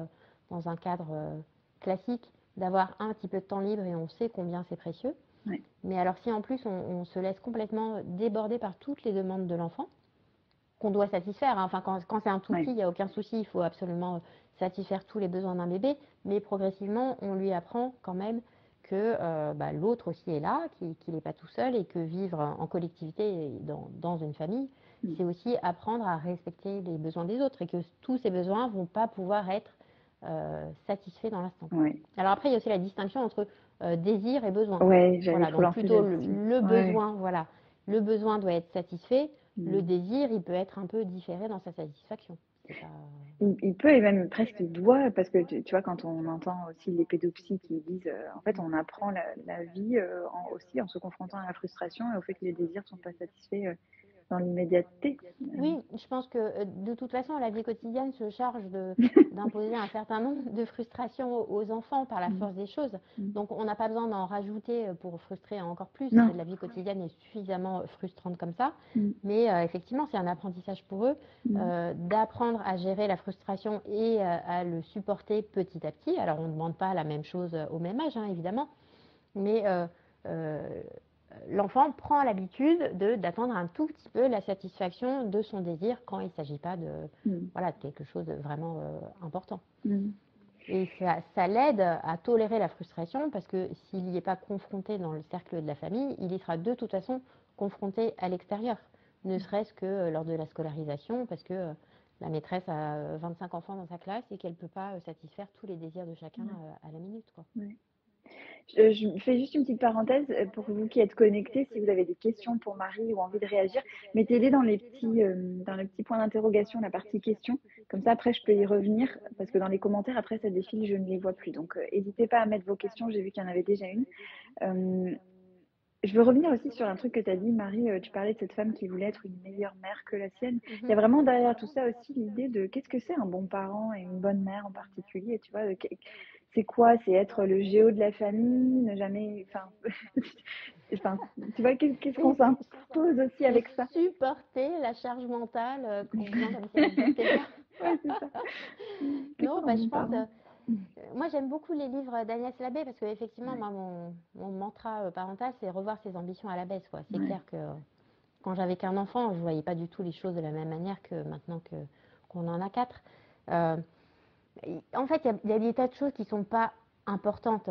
dans un cadre classique d'avoir un petit peu de temps libre et on sait combien c'est précieux. Ouais. Mais alors si en plus on se laisse complètement déborder par toutes les demandes de l'enfant, qu'on doit satisfaire, hein. Enfin quand c'est un tout petit, Ouais. il n'y a aucun souci, il faut absolument satisfaire tous les besoins d'un bébé, mais progressivement on lui apprend quand même que l'autre aussi est là, qu'il n'est pas tout seul et que vivre en collectivité dans une famille, c'est aussi apprendre à respecter les besoins des autres et que tous ces besoins ne vont pas pouvoir être satisfaits dans l'instant. Ouais. Alors après, il y a aussi la distinction entre désir et besoin. Ouais, j'allais Voilà, trop donc lancer plutôt là-dessus. le Ouais. besoin, voilà. Le besoin doit être satisfait, le Mm. désir, il peut être un peu différé dans sa satisfaction. C'est pas... Il peut et même presque il doit, parce que tu vois, quand on entend aussi les pédopsies qui disent, en fait, on apprend la vie aussi en se confrontant à la frustration et au fait que les désirs ne sont pas satisfaits dans l'immédiateté. Oui, je pense que de toute façon, la vie quotidienne se charge d'imposer un certain nombre de frustrations aux enfants par la force des choses. Mm. Donc, on n'a pas besoin d'en rajouter pour frustrer encore plus. Non. La vie quotidienne est suffisamment frustrante comme ça. Mm. Mais effectivement, c'est un apprentissage pour eux Mm. d'apprendre à gérer la frustration et à le supporter petit à petit. Alors, on ne demande pas la même chose au même âge, hein, évidemment. Mais euh, l'enfant prend l'habitude d'attendre un tout petit peu la satisfaction de son désir quand il ne s'agit pas Mm. voilà, de quelque chose de vraiment important. Mm. Et ça l'aide à tolérer la frustration parce que s'il n'y est pas confronté dans le cercle de la famille, il y sera de toute façon confronté à l'extérieur, ne serait-ce que lors de la scolarisation parce que la maîtresse a 25 enfants dans sa classe et qu'elle ne peut pas satisfaire tous les désirs de chacun à la minute, quoi. Ouais. Je fais juste une petite parenthèse pour vous qui êtes connectés. Si vous avez des questions pour Marie ou envie de réagir, mettez-les dans les petits points d'interrogation, la partie questions. Comme ça, après, je peux y revenir parce que dans les commentaires, après, ça défile, je ne les vois plus. Donc, n'hésitez pas à mettre vos questions. J'ai vu qu'il y en avait déjà une. Euh, je veux revenir aussi sur un truc que tu as dit, Marie. Tu parlais de cette femme qui voulait être une meilleure mère que la sienne. Il y a vraiment derrière tout ça aussi l'idée de qu'est-ce que c'est un bon parent et une bonne mère en particulier. Tu vois, c'est quoi? C'est être le géo de la famille, ne jamais. Enfin, enfin tu vois, qu'est-ce qu'on s'impose aussi C'est avec ça? supporter la charge mentale en faisant comme si elle n'existait pas. Ouais, c'est ça. C'est Non, quoi un je bon pense. parent? Moi, j'aime beaucoup les livres d'Agnès Labbé parce que effectivement, moi, mon mantra parental, c'est revoir ses ambitions à la baisse, quoi. C'est Ouais. clair que quand j'avais qu'un enfant, je voyais pas du tout les choses de la même manière que maintenant qu'on en a quatre. Euh, En fait, il y a des tas de choses qui sont pas importantes.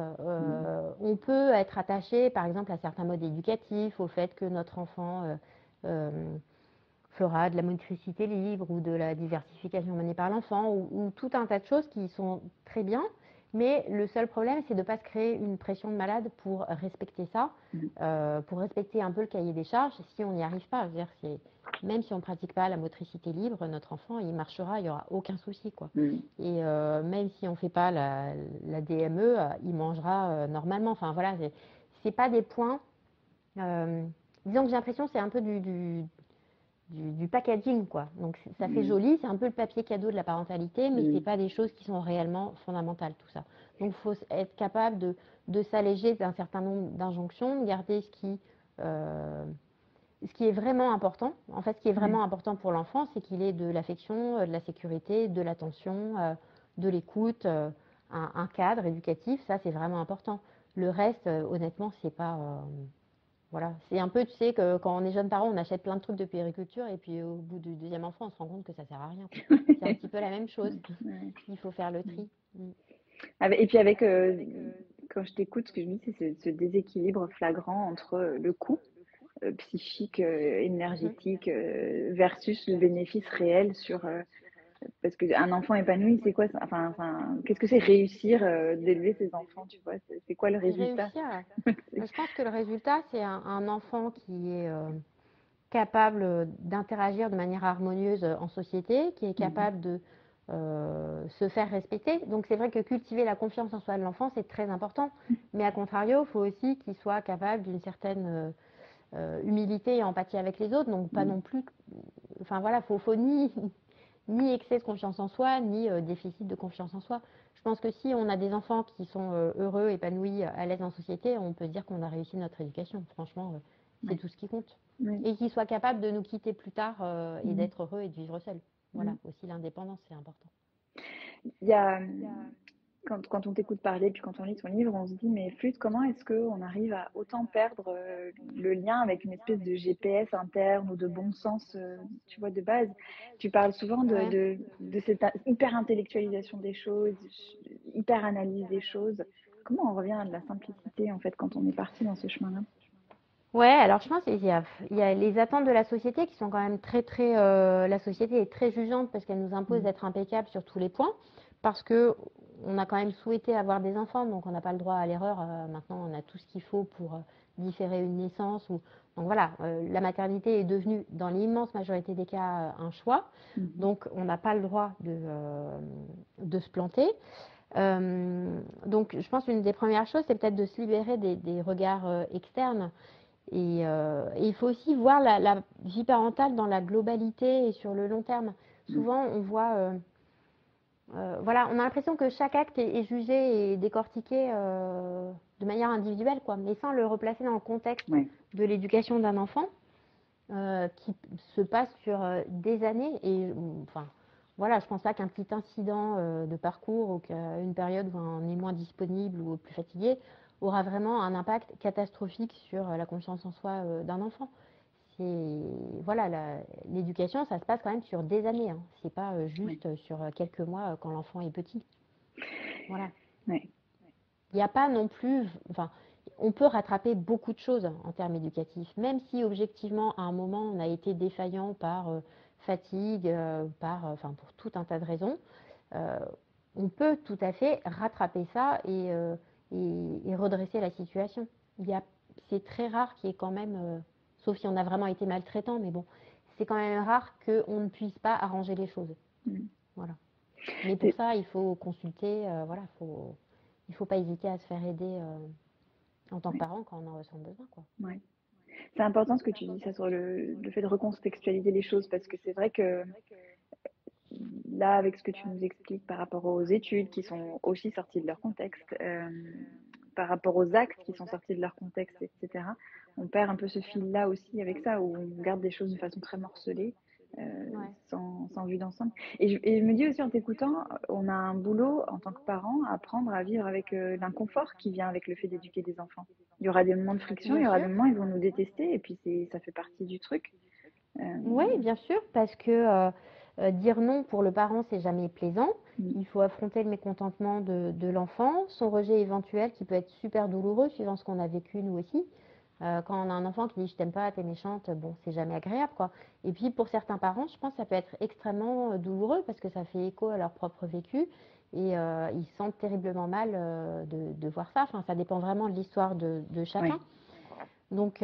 On peut être attaché, par exemple, à certains modes éducatifs, au fait que notre enfant fera de la motricité libre ou de la diversification menée par l'enfant ou tout un tas de choses qui sont très bien. Mais le seul problème, c'est de ne pas se créer une pression de malade pour respecter ça, pour respecter un peu le cahier des charges si on n'y arrive pas. Même si on ne pratique pas la motricité libre, notre enfant, il marchera, il n'y aura aucun souci, quoi. Et même si on ne fait pas la DME, il mangera normalement. Enfin, voilà, c'est pas des points. Disons que j'ai l'impression que c'est un peu du packaging, quoi. Donc ça fait joli, c'est un peu le papier cadeau de la parentalité, mais c'est pas des choses qui sont réellement fondamentales, tout ça. Donc il faut être capable de s'alléger d'un certain nombre d'injonctions, de garder ce qui est vraiment important. En fait, ce qui est vraiment important pour l'enfant, c'est qu'il ait de l'affection, de la sécurité, de l'attention, de l'écoute, un cadre éducatif. Ça, c'est vraiment important. Le reste, honnêtement, c'est pas. Voilà. C'est un peu, tu sais, que quand on est jeune parent, on achète plein de trucs de puériculture et puis au bout du deuxième enfant, on se rend compte que ça sert à rien, quoi. C'est un petit peu la même chose. Il faut faire le tri. Et puis quand je t'écoute, ce que je me dis, c'est ce déséquilibre flagrant entre le coût psychique, énergétique, versus le bénéfice réel parce qu'un enfant épanoui, c'est quoi ça? Qu'est-ce que c'est réussir d'élever ses enfants, tu vois? C'est quoi le résultat? Réussir. Je pense que le résultat, c'est un enfant qui est capable d'interagir de manière harmonieuse en société, qui est capable de se faire respecter. Donc c'est vrai que cultiver la confiance en soi de l'enfant, c'est très important. Mais à contrario, il faut aussi qu'il soit capable d'une certaine humilité et empathie avec les autres. Donc pas non plus... Enfin voilà, faut ni excès de confiance en soi, ni déficit de confiance en soi. Je pense que si on a des enfants qui sont heureux, épanouis, à l'aise en société, on peut se dire qu'on a réussi notre éducation. Franchement, c'est tout ce qui compte. Et qu'ils soient capables de nous quitter plus tard et d'être heureux et de vivre seuls. Voilà, aussi l'indépendance, c'est important. Il y a, quand on t'écoute parler, puis quand on lit ton livre, on se dit, mais Flûte, comment est-ce qu'on arrive à autant perdre le lien avec une espèce de GPS interne ou de bon sens, tu vois, de base? Tu parles souvent de cette hyper intellectualisation des choses, hyper analyse des choses. Comment on revient à de la simplicité, en fait, quand on est parti dans ce chemin-là? Ouais, alors je pense qu'il y a les attentes de la société qui sont quand même très la société est très jugeante parce qu'elle nous impose d'être impeccable sur tous les points, parce que on a quand même souhaité avoir des enfants, donc on n'a pas le droit à l'erreur. Maintenant, on a tout ce qu'il faut pour différer une naissance. Donc voilà, la maternité est devenue, dans l'immense majorité des cas, un choix. Donc on n'a pas le droit de se planter. Donc je pense qu'une des premières choses, c'est peut-être de se libérer des regards externes. Et il faut aussi voir la vie parentale dans la globalité et sur le long terme. Souvent, on voit, voilà, on a l'impression que chaque acte est jugé et décortiqué de manière individuelle, quoi, mais sans le replacer dans le contexte de l'éducation d'un enfant qui se passe sur des années. Et enfin, voilà, je pense pas qu'un petit incident de parcours ou qu'une période où on est moins disponible ou plus fatigué aura vraiment un impact catastrophique sur la confiance en soi d'un enfant. Voilà, l'éducation, ça se passe quand même sur des années. Hein. C'est pas juste sur quelques mois quand l'enfant est petit. Voilà. Il n'y a pas non plus... Enfin, on peut rattraper beaucoup de choses en termes éducatifs, même si objectivement, à un moment, on a été défaillant par fatigue, pour tout un tas de raisons. On peut tout à fait rattraper ça et redresser la situation. C'est très rare qu'il y ait quand même, sauf si on a vraiment été maltraitant, mais bon, c'est quand même rare qu'on ne puisse pas arranger les choses. Voilà. Mais pour ça, il faut consulter, il ne faut pas hésiter à se faire aider en tant que parent quand on en ressent besoin, quoi. C'est important ce que tu dis, ça, sur le fait de recontextualiser les choses, parce que c'est vrai que là, avec ce que tu nous expliques par rapport aux études qui sont aussi sorties de leur contexte, par rapport aux actes qui sont sortis de leur contexte, etc., on perd un peu ce fil-là aussi avec ça, où on garde des choses de façon très morcelée, sans vue d'ensemble. Et je me dis aussi en t'écoutant, on a un boulot en tant que parent à apprendre à vivre avec l'inconfort qui vient avec le fait d'éduquer des enfants. Il y aura des moments de friction, il y aura des moments où ils vont nous détester, et puis ça fait partie du truc. Oui, bien sûr, parce que dire non pour le parent, c'est jamais plaisant. Il faut affronter le mécontentement de l'enfant, son rejet éventuel qui peut être super douloureux suivant ce qu'on a vécu nous aussi. Quand on a un enfant qui dit je t'aime pas, t'es méchante, bon, c'est jamais agréable, quoi. Et puis pour certains parents, je pense que ça peut être extrêmement douloureux parce que ça fait écho à leur propre vécu et ils se sentent terriblement mal de voir ça. Enfin, ça dépend vraiment de l'histoire de chacun. Oui, Donc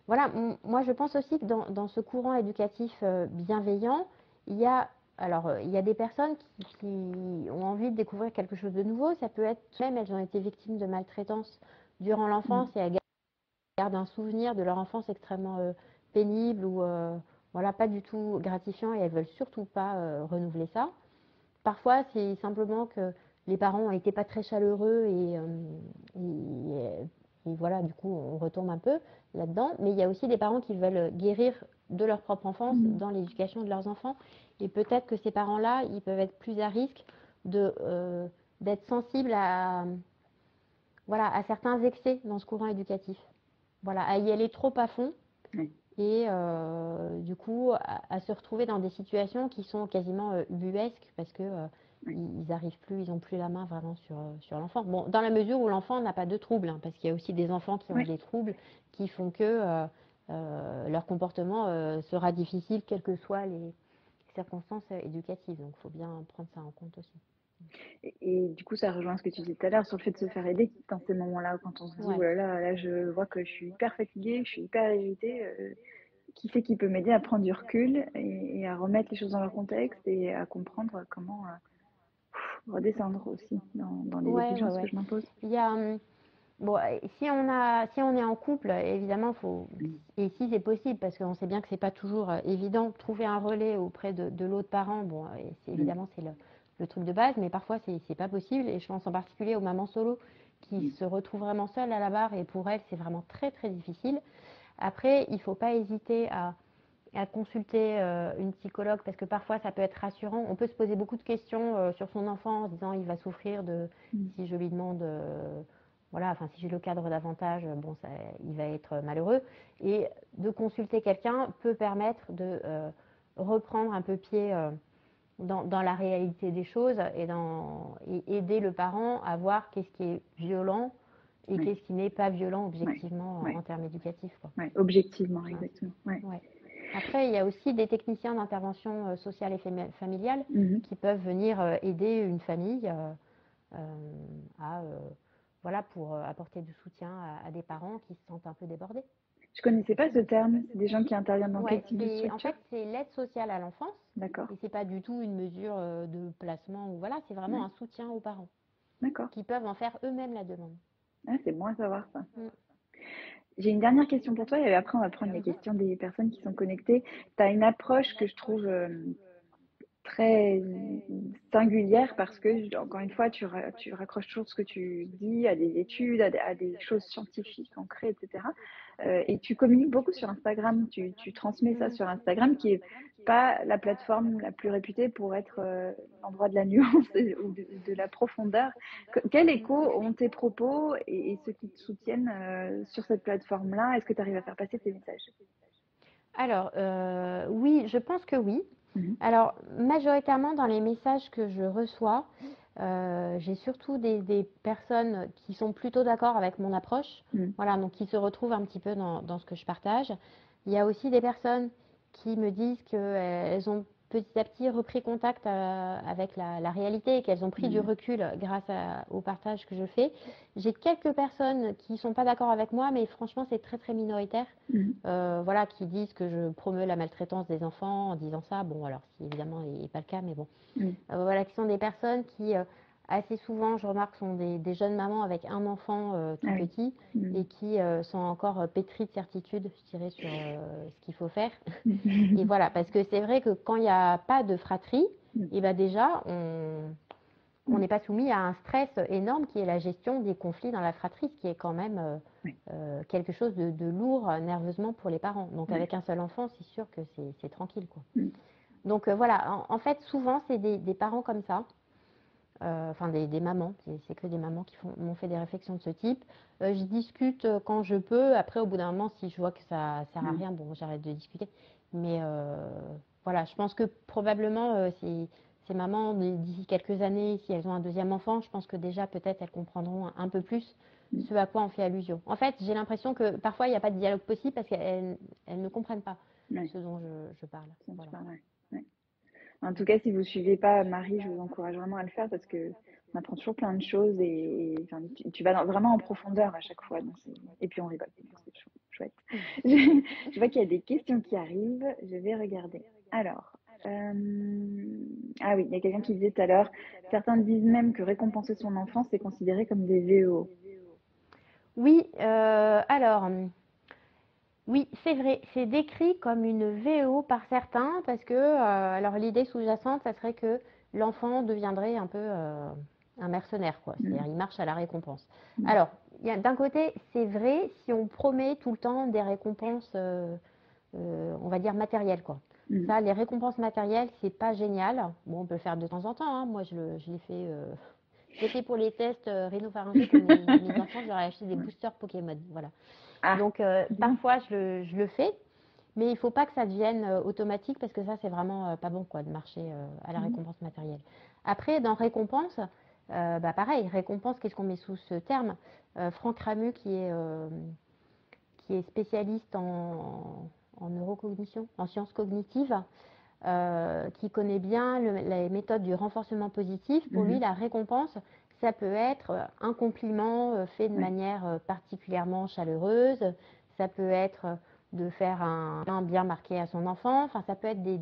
voilà, moi je pense aussi que dans ce courant éducatif bienveillant, il y a, il y a des personnes qui ont envie de découvrir quelque chose de nouveau. Ça peut être, même elles ont été victimes de maltraitance durant l'enfance et elles gardent un souvenir de leur enfance extrêmement pénible ou voilà, pas du tout gratifiant et elles veulent surtout pas renouveler ça. Parfois, c'est simplement que les parents n'étaient pas très chaleureux et voilà, du coup, on retombe un peu là-dedans. Mais il y a aussi des parents qui veulent guérir de leur propre enfance dans l'éducation de leurs enfants. Et peut-être que ces parents-là, ils peuvent être plus à risque d'être sensibles voilà, à certains excès dans ce courant éducatif. Voilà, à y aller trop à fond oui, et du coup à se retrouver dans des situations qui sont quasiment ubuesques parce que oui, ils arrivent plus, ils n'ont plus la main vraiment sur l'enfant. Bon, dans la mesure où l'enfant n'a pas de troubles, hein, parce qu'il y a aussi des enfants qui ont oui. des troubles qui font que leur comportement sera difficile quelles que soient les circonstances éducatives. Donc il faut bien prendre ça en compte aussi. Et du coup, ça rejoint ce que tu disais tout à l'heure sur le fait de se faire aider dans ces moments-là, quand on se dit, oh Ouais. là, je vois que je suis hyper fatiguée, je suis hyper irritée. Qui c'est qui peut m'aider à prendre du recul et à remettre les choses dans leur contexte et à comprendre comment redescendre aussi dans les Ouais, ouais, exigences que ouais. je m'impose. Il y a, bon, si on est en couple, évidemment, faut, et si c'est possible, parce qu'on sait bien que c'est pas toujours évident, trouver un relais auprès de l'autre parent, bon, et Mm, évidemment, c'est le truc de base, mais parfois, c'est pas possible, et je pense en particulier aux mamans solo qui mm, se retrouvent vraiment seules à la barre, et pour elles, c'est vraiment très, très difficile. Après, il faut pas hésiter à consulter une psychologue, parce que parfois, ça peut être rassurant. On peut se poser beaucoup de questions sur son enfant en se disant, il va souffrir de, mm. si je lui demande voilà, enfin, si je le cadre davantage, bon, ça, il va être malheureux. Et de consulter quelqu'un peut permettre de reprendre un peu pied dans la réalité des choses et aider le parent à voir qu'est-ce qui est violent et Oui, qu'est-ce qui n'est pas violent oui, objectivement oui, en termes éducatifs, quoi. oui, objectivement, Ouais. exactement. Ouais. Ouais. Après, il y a aussi des techniciens d'intervention sociale et familiale Mhm. qui peuvent venir aider une famille euh, à voilà, pour apporter du soutien à des parents qui se sentent un peu débordés. Je connaissais pas ce terme. C'est des gens qui interviennent dans quel Ouais, type de en structure? fait, c'est l'aide sociale à l'enfance D'accord. et c'est pas du tout une mesure de placement ou voilà, c'est vraiment Ouais, un soutien aux parents d'accord. qui peuvent en faire eux-mêmes la demande. Ah, c'est bon à savoir ça. Mm. J'ai une dernière question pour toi et après on va prendre les Mhm. questions des personnes qui sont connectées. Tu as une approche que je trouve très singulière parce que, encore une fois, tu raccroches toujours ce que tu dis à des études, à des choses scientifiques ancrées, etc. Et tu communiques beaucoup sur Instagram, tu transmets ça Mhm. sur Instagram, qui est pas la plateforme la plus réputée pour être l'endroit de la nuance ou de la profondeur. Quel écho ont tes propos et ceux qui te soutiennent sur cette plateforme-là? Est-ce que tu arrives à faire passer tes messages? Alors, oui, je pense que oui. Mhm. Alors, majoritairement dans les messages que je reçois, j'ai surtout des personnes qui sont plutôt d'accord avec mon approche, Mhm. voilà, donc qui se retrouvent un petit peu dans ce que je partage. Il y a aussi des personnes qui me disent qu'elles ont petit à petit repris contact avec la réalité et qu'elles ont pris du Mhm. recul grâce au partage que je fais. J'ai quelques personnes qui ne sont pas d'accord avec moi, mais franchement, c'est très très minoritaire. Mhm. Voilà, qui disent que je promeux la maltraitance des enfants en disant ça. Bon, alors, ce qui évidemment n'est pas le cas, mais bon. Mhm. Voilà, qui sont des personnes qui, assez souvent, je remarque, sont des jeunes mamans avec un enfant Ah tout oui. petit et Mhm. qui sont encore pétries de certitude, je dirais, sur ce qu'il faut faire. Et Mhm. voilà, parce que c'est vrai que quand il n'y a pas de fratrie, Mhm. et ben déjà, on n'est pas soumis à un stress énorme qui est la gestion des conflits dans la fratrie, ce qui est quand même Oui, quelque chose de lourd nerveusement pour les parents. Donc oui. avec un seul enfant, c'est sûr que c'est tranquille, quoi. Mhm. Donc voilà, en fait, souvent, c'est des parents comme ça, enfin des mamans, c'est que des mamans qui m'ont fait des réflexions de ce type. Je discute quand je peux. Après, au bout d'un moment, si je vois que ça sert à Mhm. rien, bon, j'arrête de discuter. Mais voilà, je pense que probablement, ces mamans, d'ici quelques années, si elles ont un deuxième enfant, je pense que déjà, peut-être, elles comprendront un peu plus ce à quoi on fait allusion. En fait, j'ai l'impression que parfois, il n'y a pas de dialogue possible parce qu'elles ne comprennent pas Ouais, ce dont je parle. ça, Voilà. ouais. En tout cas, si vous ne suivez pas Marie, je vous encourage vraiment à le faire parce que on apprend toujours plein de choses et enfin, tu vas vraiment en profondeur à chaque fois. Donc et puis on rigole, donc c'est chouette. Je vois qu'il y a des questions qui arrivent, je vais regarder. Alors, ah oui, il y a quelqu'un qui disait tout à l'heure, certains disent même que récompenser son enfant, c'est considéré comme des VO. Oui, alors, oui, c'est vrai, c'est décrit comme une VO par certains parce que, alors l'idée sous-jacente, ça serait que l'enfant deviendrait un peu un mercenaire, quoi. C'est-à-dire, il marche à la récompense. Alors, d'un côté, c'est vrai si on promet tout le temps des récompenses, on va dire matérielles, quoi. Ça, les récompenses matérielles, c'est pas génial. Bon, on peut le faire de temps en temps, hein. Moi, je l'ai fait. Je l'ai fait pour les tests rhinopharyngés pour mes enfants, j'aurais acheté des boosters Pokémon. Voilà. Ah, Donc, parfois, je le fais, mais il ne faut pas que ça devienne automatique parce que ça, c'est vraiment pas bon quoi, de marcher à la récompense matérielle. Après, dans récompense, pareil, récompense, qu'est-ce qu'on met sous ce terme? Franck Ramu, qui est spécialiste en neurocognition, en sciences cognitives, qui connaît bien les méthodes du renforcement positif. Pour lui, la récompense, ça peut être un compliment fait de manière particulièrement chaleureuse, ça peut être de faire un bien marqué à son enfant, enfin, ça peut être des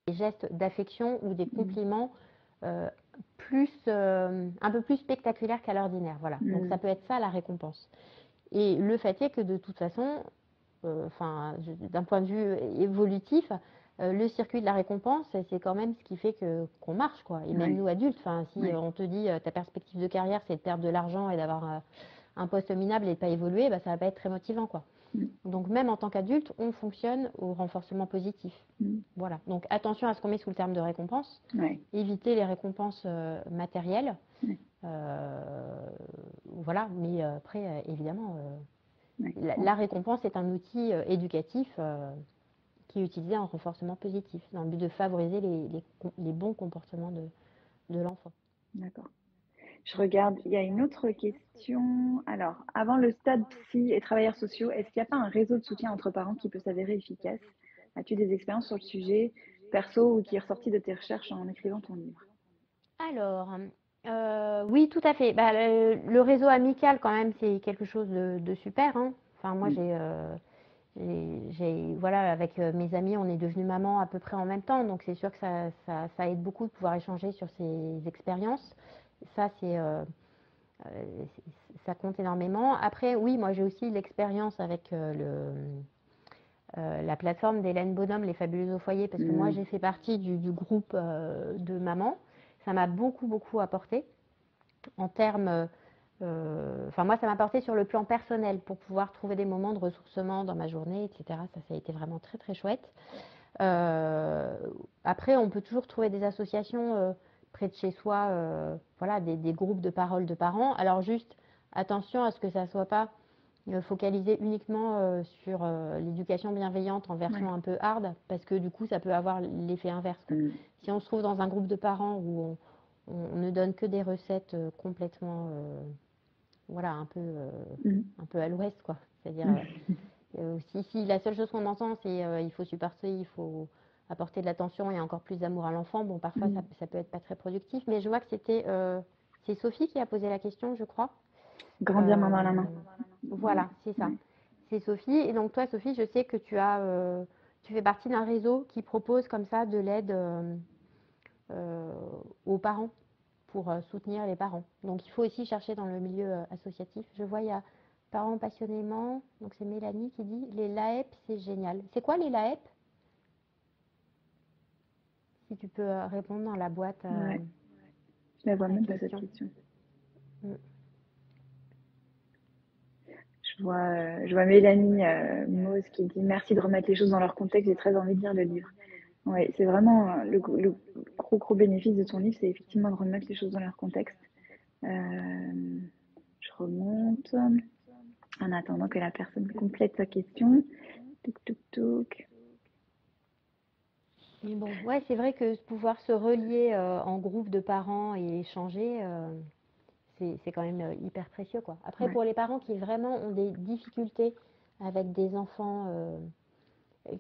gestes d'affection ou des compliments un peu plus spectaculaires qu'à l'ordinaire. Voilà. Donc ça peut être ça la récompense. Et le fait est que de toute façon, d'un point de vue évolutif, le circuit de la récompense, c'est quand même ce qui fait qu'on marche, quoi. Et même nous adultes, si on te dit ta perspective de carrière, c'est de perdre de l'argent et d'avoir un poste minable et de pas évoluer, ça va pas être très motivant, quoi. Donc même en tant qu'adulte, on fonctionne au renforcement positif. Voilà. Donc attention à ce qu'on met sous le terme de récompense. Éviter les récompenses matérielles. Voilà. Mais après, évidemment. La récompense est un outil éducatif qui est utilisé en renforcement positif, dans le but de favoriser les bons comportements de l'enfant. D'accord. Je regarde, il y a une autre question. Alors, avant le stade psy et travailleurs sociaux, est-ce qu'il n'y a pas un réseau de soutien entre parents qui peut s'avérer efficace? As-tu des expériences sur le sujet, perso ou qui est ressorti de tes recherches en écrivant ton livre? Alors, oui, tout à fait. Le réseau amical, quand même, c'est quelque chose de super, hein. Enfin, moi, voilà, avec mes amis, on est devenus maman à peu près en même temps, donc c'est sûr que ça aide beaucoup de pouvoir échanger sur ces expériences. Ça, ça compte énormément. Après, oui, moi j'ai aussi l'expérience avec la plateforme d'Hélène Bonhomme, Les Fabuleuses au foyer, parce que moi j'ai fait partie du groupe de mamans. Ça m'a beaucoup, beaucoup apporté en termes. Moi, ça m'a apporté sur le plan personnel pour pouvoir trouver des moments de ressourcement dans ma journée, etc. Ça a été vraiment très, très chouette. Après, on peut toujours trouver des associations près de chez soi, voilà, des groupes de parole de parents. Alors juste, attention à ce que ça ne soit pas focalisé uniquement sur l'éducation bienveillante en version un peu hard, parce que du coup, ça peut avoir l'effet inverse, quoi. Si on se trouve dans un groupe de parents où on ne donne que des recettes complètement, voilà, un peu à l'ouest, quoi. C'est-à-dire, si la seule chose qu'on entend, c'est il faut supporter, il faut apporter de l'attention et encore plus d'amour à l'enfant, bon, parfois, ça peut être pas très productif. Mais je vois que c'est Sophie qui a posé la question, je crois. Grandir main dans la main. Voilà, c'est ça. C'est Sophie. Et donc toi, Sophie, je sais que tu fais partie d'un réseau qui propose comme ça de l'aide aux parents pour soutenir les parents. Donc il faut aussi chercher dans le milieu associatif. Je vois, il y a Parents passionnément, donc c'est Mélanie qui dit les LAEP, c'est génial. C'est quoi les LAEP? Si tu peux répondre dans la boîte Je la vois à la même pas cette question. question. Je vois Mélanie Mose qui dit merci de remettre les choses dans leur contexte, j'ai très envie de lire le livre. Ouais, c'est vraiment le gros bénéfice de ton livre, c'est effectivement de remettre les choses dans leur contexte. Je remonte en attendant que la personne complète sa question. Touk. Mais bon, ouais, c'est vrai que pouvoir se relier en groupe de parents et échanger, c'est quand même hyper précieux, quoi. Après, Ouais. pour les parents qui vraiment ont des difficultés avec des enfants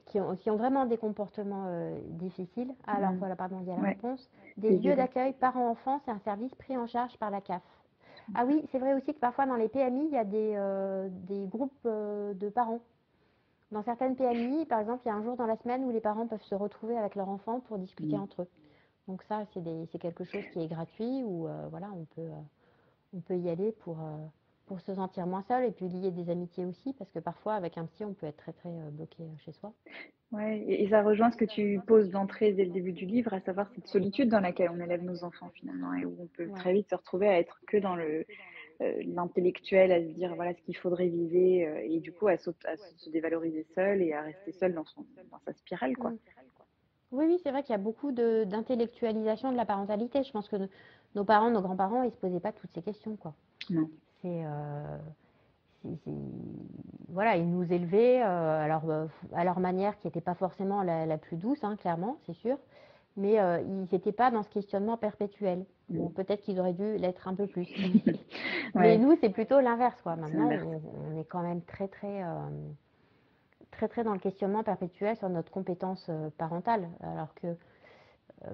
qui ont vraiment des comportements difficiles, alors voilà, pardon, il y a la Ouais. réponse. Des C'est lieux violent. d'accueil parents-enfants, c'est un service pris en charge par la CAF. Ah oui, c'est vrai aussi que parfois dans les PMI, il y a des groupes de parents. Dans certaines PMI, par exemple, il y a un jour dans la semaine où les parents peuvent se retrouver avec leur enfant pour discuter entre eux. Donc ça, c'est quelque chose qui est gratuit où voilà, on peut y aller pour se sentir moins seul et puis lier des amitiés aussi, parce que parfois avec un psy, on peut être très très bloqué chez soi. Ouais, et ça rejoint ce que tu poses d'entrée dès le début du livre, à savoir cette solitude dans laquelle on élève nos enfants finalement, et où on peut Ouais. très vite se retrouver à être que dans l'intellectuel, à se dire voilà ce qu'il faudrait viser, et du coup à se dévaloriser seul et à rester seul dans sa spirale, quoi. Oui, oui, c'est vrai qu'il y a beaucoup d'intellectualisation de la parentalité. Je pense que nos parents, nos grands-parents, ils se posaient pas toutes ces questions, quoi. Non. C'est- voilà, ils nous élevaient à leur manière qui n'était pas forcément la plus douce, hein, clairement, c'est sûr. Mais ils n'étaient pas dans ce questionnement perpétuel. Bon, peut-être qu'ils auraient dû l'être un peu plus. Mais Ouais, nous, c'est plutôt l'inverse, quoi. c'est Maintenant, l'inverse. on est quand même très, très, très, très dans le questionnement perpétuel sur notre compétence parentale. Alors que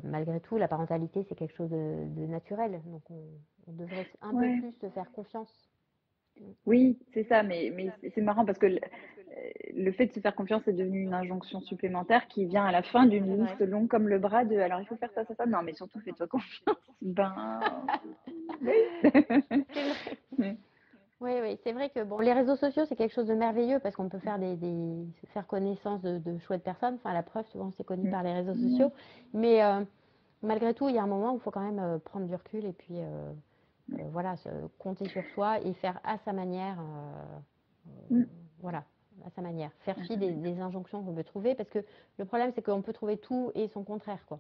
malgré tout, la parentalité, c'est quelque chose de naturel. Donc, on devrait un peu Ouais. plus se faire confiance. Oui, c'est ça, mais c'est marrant parce que le fait de se faire confiance est devenu une injonction supplémentaire qui vient à la fin d'une C'est vrai. liste longue comme le bras de alors il faut faire ça, ça, ça. Non, mais surtout fais-toi confiance. Ben oui. C'est vrai. Oui, oui, c'est vrai que bon, les réseaux sociaux, c'est quelque chose de merveilleux parce qu'on peut faire faire connaissance de chouettes personnes. Enfin, la preuve, souvent, c'est connu par les réseaux sociaux. Mais malgré tout, il y a un moment où il faut quand même prendre du recul et puis voilà, compter sur soi et faire à sa manière. Voilà, à sa manière. Faire fi des injonctions qu'on peut trouver parce que le problème, c'est qu'on peut trouver tout et son contraire, quoi.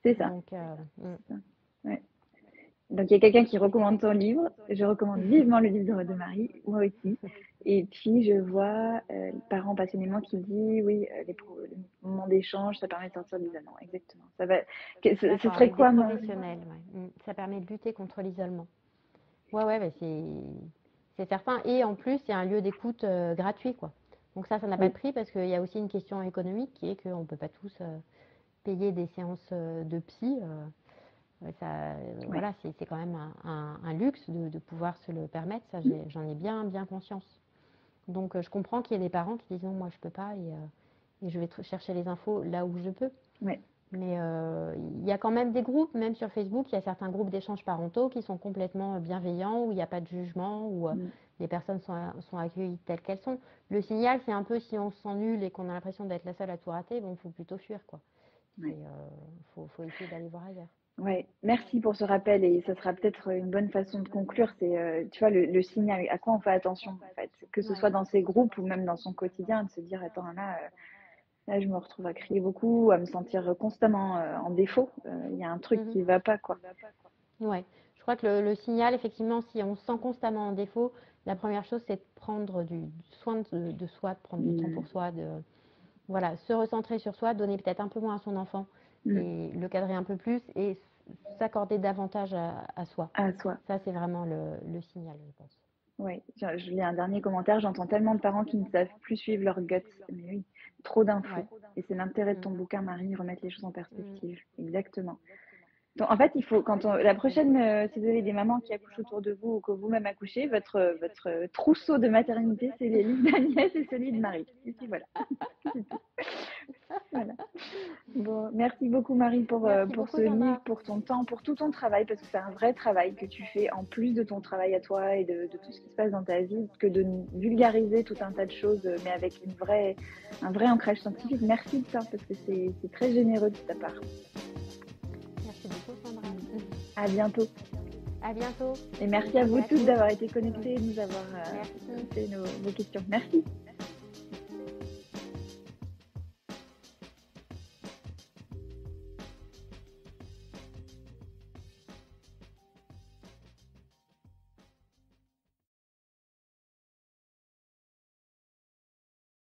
C'est ça. Donc, C'est ça. Ouais. Donc il y a quelqu'un qui recommande ton livre. Je recommande vivement le livre de Marie, moi aussi. Et puis je vois parents passionnément qui dit oui, les moments d'échange, ça permet de sortir de l'isolement. Exactement. Ce d'accord, serait avec des quoi, Marie? professionnels, ouais. Ça permet de lutter contre l'isolement. Ouais, ouais, bah, c'est certain. Et en plus, il y a un lieu d'écoute gratuit, quoi. Donc ça n'a pas Oui, de prix parce qu'il y a aussi une question économique qui est qu'on ne peut pas tous payer des séances de psy. Ouais, ouais. voilà, c'est quand même un luxe de pouvoir se le permettre. Ça, j'en ai bien, bien conscience. Donc je comprends qu'il y ait des parents qui disent non, moi je peux pas et je vais chercher les infos là où je peux. Ouais. Mais il y a quand même des groupes, même sur Facebook, il y a certains groupes d'échanges parentaux qui sont complètement bienveillants, où il n'y a pas de jugement, où les personnes sont accueillies telles qu'elles sont. Le signal, c'est un peu si on se sent nul et qu'on a l'impression d'être la seule à tout rater, bon, il faut plutôt fuir, quoi. Ouais. Faut essayer d'aller voir ailleurs. Ouais, merci pour ce rappel et ça sera peut-être une bonne façon de conclure. C'est, tu vois, le signal, à quoi on fait attention en fait, que ce Ouais. soit dans ces groupes ou même dans son quotidien, de se dire, attends, là je me retrouve à crier beaucoup, à me sentir constamment en défaut. Il y a un truc qui va pas, quoi. Ouais. Je crois que le signal, effectivement, si on se sent constamment en défaut, la première chose, c'est de prendre du soin de soi, de prendre du temps pour soi, voilà, se recentrer sur soi, donner peut-être un peu moins à son enfant et le cadrer un peu plus et s'accorder davantage à soi. À soi. Ça, c'est vraiment le signal, je pense. Ouais, je lis un dernier commentaire. J'entends tellement de parents qui ne savent plus suivre leur gut. Mais oui, trop Ouais. d'infos. Et c'est l'intérêt de Mm. ton bouquin, Marie, remettre les choses en perspective. Exactement. Donc, en fait, il faut, la prochaine, si vous avez des mamans qui accouchent autour de vous ou que vous-même accouchez, votre trousseau de maternité, c'est les livres d'Agnès et celui de Marie. Et puis voilà. Voilà. Bon, merci beaucoup Marie Merci pour beaucoup, ce livre, Sandra. pour ton temps, pour tout ton travail, parce que c'est un vrai travail que tu fais en plus de ton travail à toi et de tout ce qui se passe dans ta vie, que de vulgariser tout un tas de choses, mais avec un vrai ancrage scientifique. Merci de ça, parce que c'est très généreux de ta part. Merci beaucoup, Sandra. À bientôt. À bientôt. Et merci à vous tous d'avoir été connectés, de nous avoir Merci. fait nos questions. Merci.